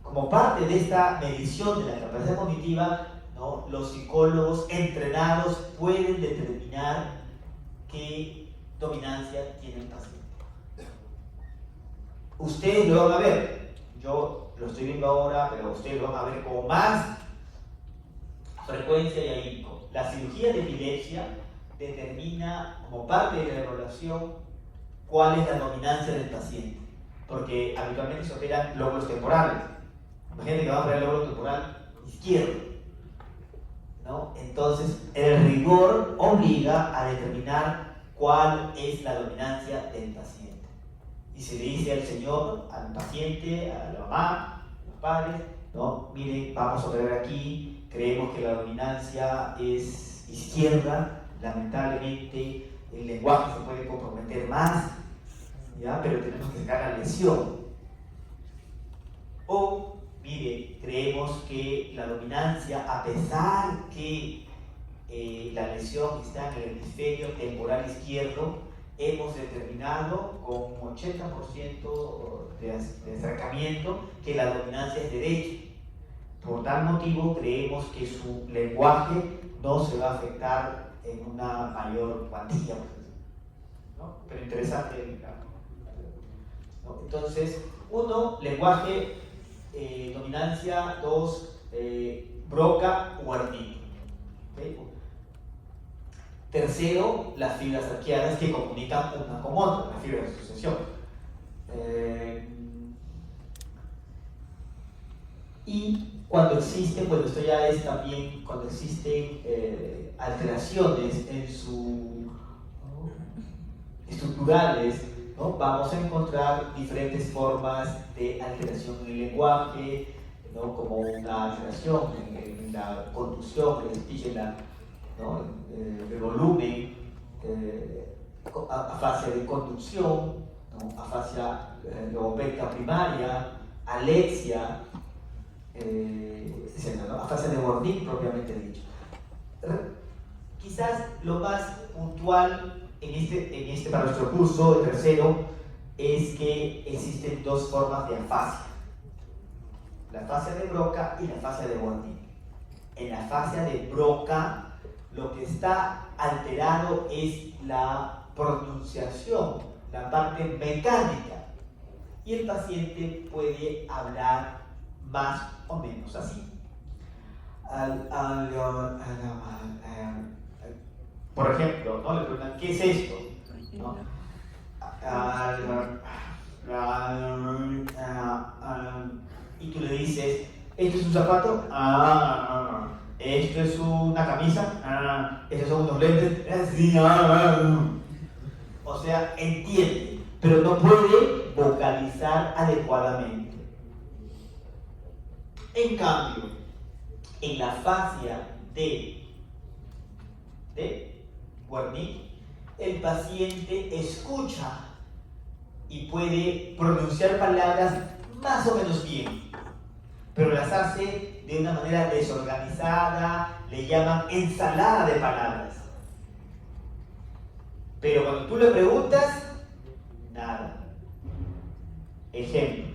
Como parte de esta medición de la capacidad cognitiva, ¿no?, los psicólogos entrenados pueden determinar qué dominancia tiene el paciente. Ustedes lo van a ver, yo lo estoy viendo ahora, pero ustedes lo van a ver con más frecuencia y ahínco. La cirugía de epilepsia determina, como parte de la evaluación, cuál es la dominancia del paciente, porque habitualmente se operan lóbulos temporales. Imagínate que va a operar el lóbulo temporal izquierdo, ¿no? Entonces, el rigor obliga a determinar cuál es la dominancia del paciente. Y se le dice al señor, al paciente, a la mamá, a los padres, ¿no?, miren, vamos a operar aquí, creemos que la dominancia es izquierda, lamentablemente el lenguaje se puede comprometer más, ¿ya?, pero tenemos que sacar la lesión. O, mire, creemos que la dominancia, a pesar que la lesión está en el hemisferio temporal izquierdo, hemos determinado con un 80% de acercamiento que la dominancia es derecha. Por tal motivo, creemos que su lenguaje no se va a afectar en una mayor cuantía, ¿no? Pero interesante el campo, ¿no? Entonces, 1, lenguaje, dominancia; 2, Broca, Wernicke. ¿Okay? Tercero, las fibras arqueadas que comunican una con otra, las fibras de asociación. Y cuando existen, bueno, esto ya es también cuando existen alteraciones en su estructurales, ¿no?, vamos a encontrar diferentes formas de alteración en el lenguaje, ¿no?, como una alteración en la conducción, en el speech, ¿no?, el volumen, afasia de conducción, ¿no?, afasia logopédica primaria, alexia, ¿cierto, no? Afasia de Wernicke propiamente dicho. Quizás lo más puntual en este para nuestro curso, el tercero, es que existen dos formas de afasia: la afasia de Broca y la afasia de Wernicke. En la afasia de Broca, lo que está alterado es la pronunciación, la parte mecánica, y el paciente puede hablar más o menos así. Por ejemplo, ¿no? Le preguntan, ¿qué es esto? ¿No? Y tú le dices, ¿esto es un zapato? ¿Esto es una camisa? ¿Estos son unos lentes? Sí, O sea, entiende, pero no puede vocalizar adecuadamente. En cambio, en la afasia de Wernicke, el paciente escucha y puede pronunciar palabras más o menos bien, pero las hace de una manera desorganizada, le llaman ensalada de palabras. Pero cuando tú le preguntas, nada. Ejemplo,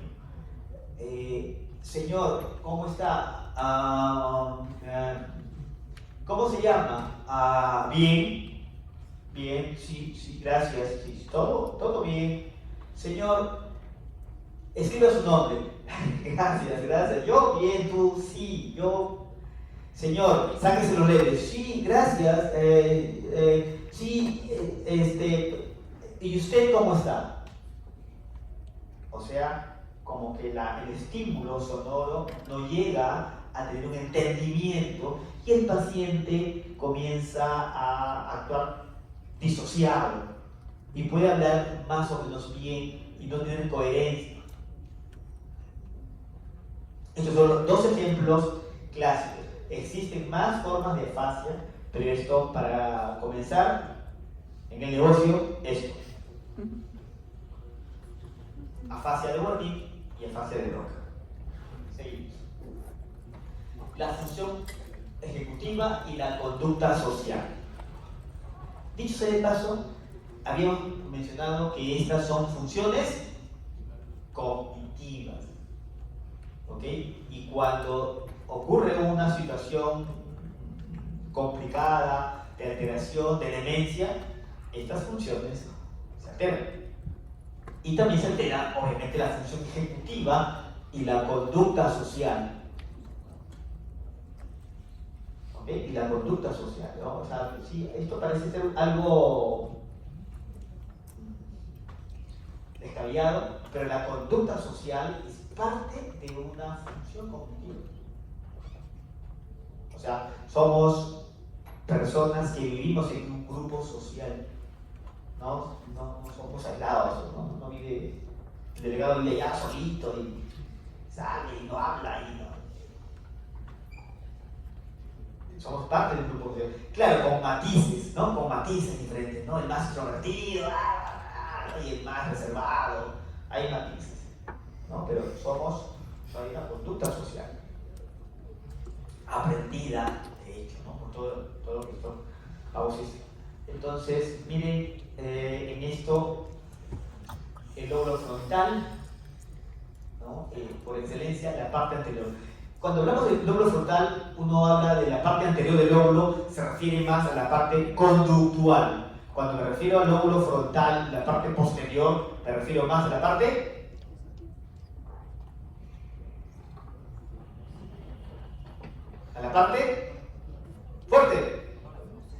señor, ¿cómo está? ¿Cómo se llama? Bien, bien, sí, gracias, sí, todo bien. Señor, escriba su nombre. Gracias. Yo, bien, tú, sí, yo. Señor, sáquese los lentes. Sí, gracias. Sí, ¿y usted cómo está? O sea, como que el estímulo sonoro no llega a tener un entendimiento y el paciente comienza a actuar disociado y puede hablar más o menos bien y no tener coherencia. Estos son los dos ejemplos clásicos. Existen más formas de afasia, pero esto, para comenzar en el negocio, esto: afasia de Wernicke y afasia de Broca. Seguimos. La función ejecutiva y la conducta social. Dicho sea de paso, habíamos mencionado que estas son funciones cognitivas, ¿ok? Y cuando ocurre una situación complicada de alteración, de demencia, estas funciones se alteran. Y también se altera, obviamente, la función ejecutiva y la conducta social. ¿Ok? Y la conducta social, ¿no? O sea, sí, esto parece ser algo descabellado, pero la conducta social es parte de una función cognitiva. O sea, somos personas que vivimos en un grupo social, no somos aislados, no vive, el delegado vive allá solito y sale y no habla y no. Somos parte del grupo social. Claro, con matices, ¿no? Con matices diferentes, ¿no? El más extrovertido y el más reservado, hay matices, ¿no? Pero hay una conducta social aprendida, de hecho, ¿no? Por todo lo que esto causa. Entonces, miren, en esto, el lóbulo frontal, ¿no? Por excelencia, la parte anterior. Cuando hablamos del lóbulo frontal, uno habla de la parte anterior del lóbulo, se refiere más a la parte conductual. Cuando me refiero al lóbulo frontal, la parte posterior, me refiero más a la parte fuerte,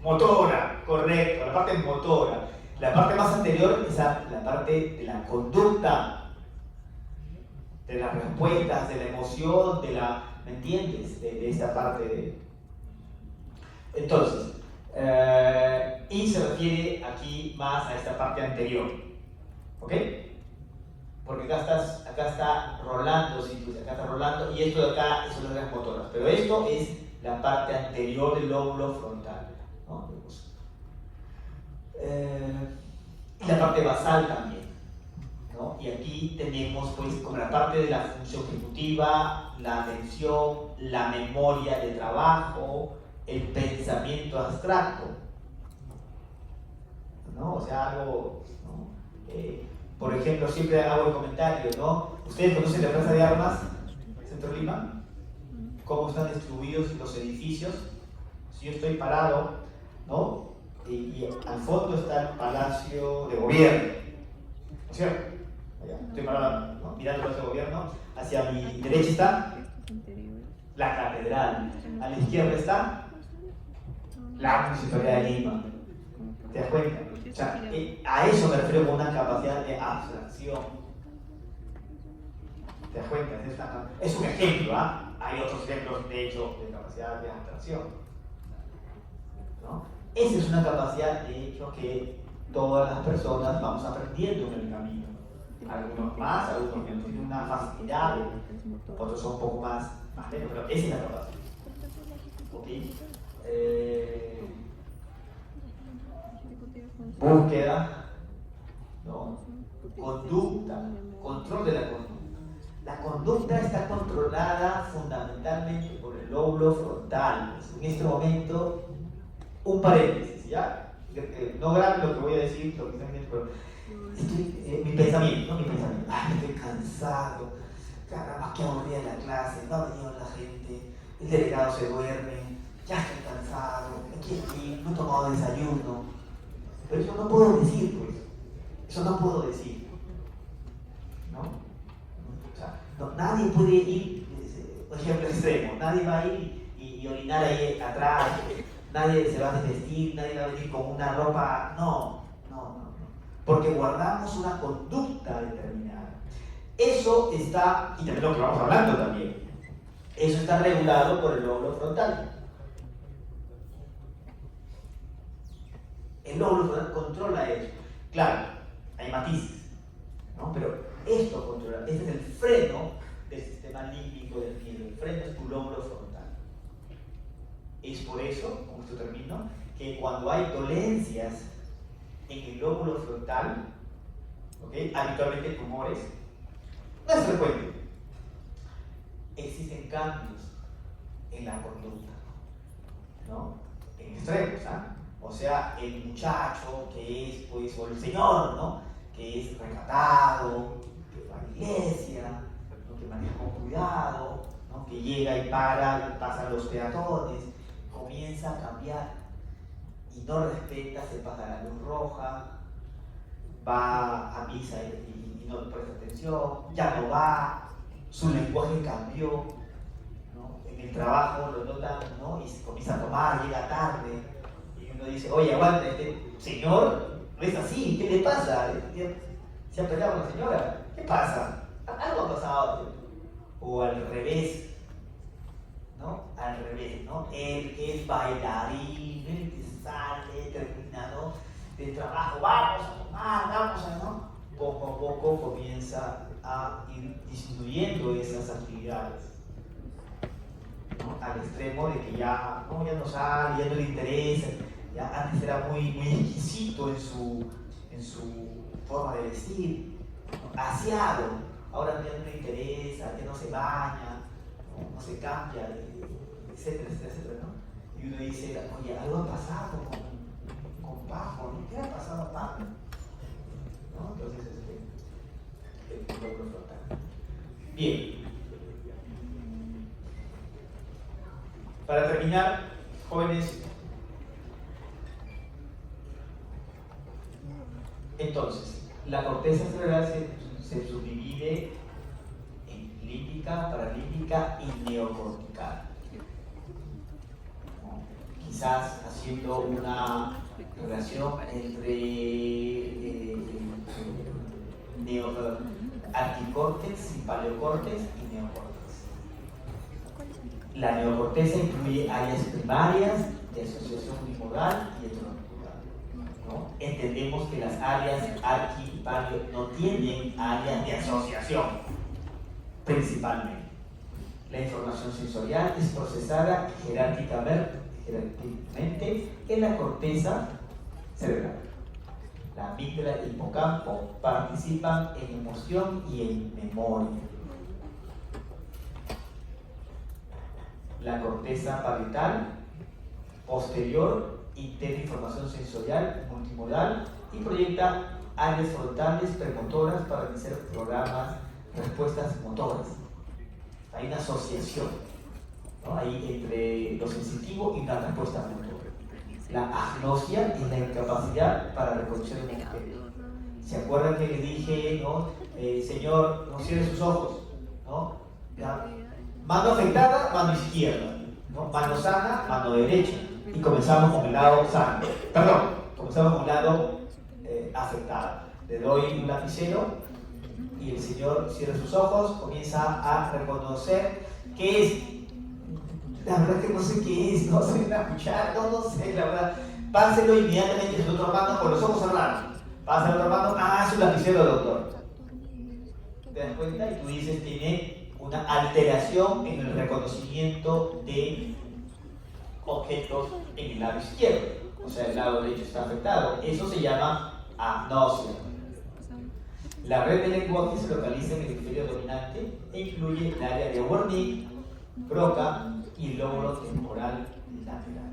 motora, correcto, la parte motora. La parte más anterior es la parte de la conducta, de las respuestas, de la emoción, ¿me entiendes? De esa parte. Entonces, y se refiere aquí más a esta parte anterior, ¿ok? Porque acá está rolando, ¿sí? Acá está rolando, y esto de acá son las motoras, pero esto es la parte anterior del lóbulo frontal, ¿no? Y la parte basal también, ¿no? Y aquí y tenemos pues como la parte de la función ejecutiva, la atención, la memoria de trabajo, el pensamiento abstracto, ¿no? O sea, algo, ¿no? Por ejemplo, siempre hago el comentario, ¿no? ¿Ustedes conocen la Plaza de Armas, Centro Lima? ¿Cómo están distribuidos los edificios? Si yo estoy parado, ¿no? Y al fondo está el Palacio de Gobierno, ¿no es cierto? Allá, estoy parado, ¿no? Mirando el Palacio de Gobierno, hacia mi derecha está la Catedral, a la izquierda está la Municipalidad de Lima. ¿Te das cuenta? O sea, a eso me refiero con una capacidad de abstracción. ¿Te das cuenta? Es un ejemplo, ¿ah? Hay otros ejemplos, de hecho, de capacidad de abstracción, ¿no? Esa es una capacidad, de hecho, que todas las personas vamos aprendiendo en el camino. Algunos más, algunos menos, tienen una facilidad, otros son un poco más lejos, pero esa es la capacidad. ¿Ok? Búsqueda, ¿no? Conducta, control de la conducta. La conducta está controlada fundamentalmente por el lóbulo frontal. En este momento, un paréntesis, ¿ya? No graben lo que voy a decir, lo que están viendo, pero mi pensamiento, ay, estoy cansado, caramba, qué aburrida la clase, no ha venido la gente, el delegado se duerme, ya estoy cansado, aquí, no he tomado desayuno. Pero eso no puedo decir, pues. Eso no puedo decir. ¿No? O sea, no, nadie puede ir, por ejemplo, extremo, nadie va a ir y orinar ahí atrás, nadie se va a desvestir, nadie va a venir con una ropa. No. Porque guardamos una conducta determinada. Eso está, y también lo que vamos hablando también, eso está regulado por el lóbulo frontal. El lóbulo frontal controla eso. Claro, hay matices, ¿no? Pero esto controla, este es el freno del sistema límbico del miedo. El freno es tu lóbulo frontal. Es por eso, con esto termino, que cuando hay dolencias en el lóbulo frontal, ¿okay? Habitualmente tumores, no es frecuente, existen cambios en la conducta, ¿no? En extremos, ¿ah? O sea, el muchacho que es, pues, o el señor, ¿no? Que es recatado, que va a la iglesia, ¿no? Que maneja con cuidado, ¿no? Que llega y para, y pasan los peatones, comienza a cambiar y no respeta, se pasa la luz roja, va a misa y no le presta atención, ya no va, su lenguaje cambió, ¿no? En el trabajo lo notan, ¿no? Y se comienza a tomar, llega tarde. Uno dice, oye, aguanta, este señor no es así, ¿qué le pasa? ¿Se ha peleado con la señora? ¿Qué pasa? Algo ha pasado. O al revés, ¿no? Al revés, ¿no? El que es bailarín, el que sale, termina, ¿no? Del trabajo, vamos a tomar, vamos a, ¿no? Poco a poco comienza a ir disminuyendo esas actividades, ¿no? Al extremo de que ya no sale, ya no le interesa. Ya antes era muy exquisito en su forma de vestir, ¿no? Aseado, ahora ya no le interesa, ya no se baña, no se cambia, etcétera, ¿no? Y uno dice, oye, algo ha pasado con Paco, ¿no? ¿Qué ha pasado a Paco? ¿No? Entonces, el lóbulo frontal. Bien. Para terminar, jóvenes, entonces, la corteza cerebral se subdivide en límbica, paralímbica y neocortical. Quizás haciendo una relación entre anticórtex y paleocórtex y neocórtex. La neocorteza incluye áreas primarias de asociación bimodal y heteronodal, ¿no? Entendemos que las áreas arqui y paleo no tienen áreas de asociación, principalmente. La información sensorial es procesada jerárquicamente en la corteza cerebral. la amígdala y el hipocampo participan en emoción y en memoria. La corteza parietal posterior integra información sensorial multimodal y proyecta áreas frontales premotoras para realizar programas, respuestas motoras. Hay una asociación, ¿no?, ahí entre lo sensitivo y la respuesta motora. La agnosia es la incapacidad para reconocer el movimiento. ¿Se acuerdan que les dije, ¿no? Señor, no cierre sus ojos, ¿no? ¿Ya? Mano afectada, mano izquierda, ¿no? Mano sana, mano derecha. Y comenzamos con el lado sano. Perdón, comenzamos con el lado afectado. Le doy un lapicero y el señor cierra sus ojos, comienza a reconocer qué es. La verdad que no sé qué es, no sé la cuchara, no sé, la verdad. Páselo inmediatamente a su otra mano con los ojos cerrados. Pasa a la otra mano, es un lapicero, doctor. ¿Te das cuenta? Y tú dices, tiene una alteración en el reconocimiento de objetos en el lado izquierdo. O sea, el lado derecho está afectado. Eso se llama agnosia. La red de lenguaje se localiza en el hemisferio dominante e incluye el área de Wernicke, Broca y el lóbulo temporal lateral.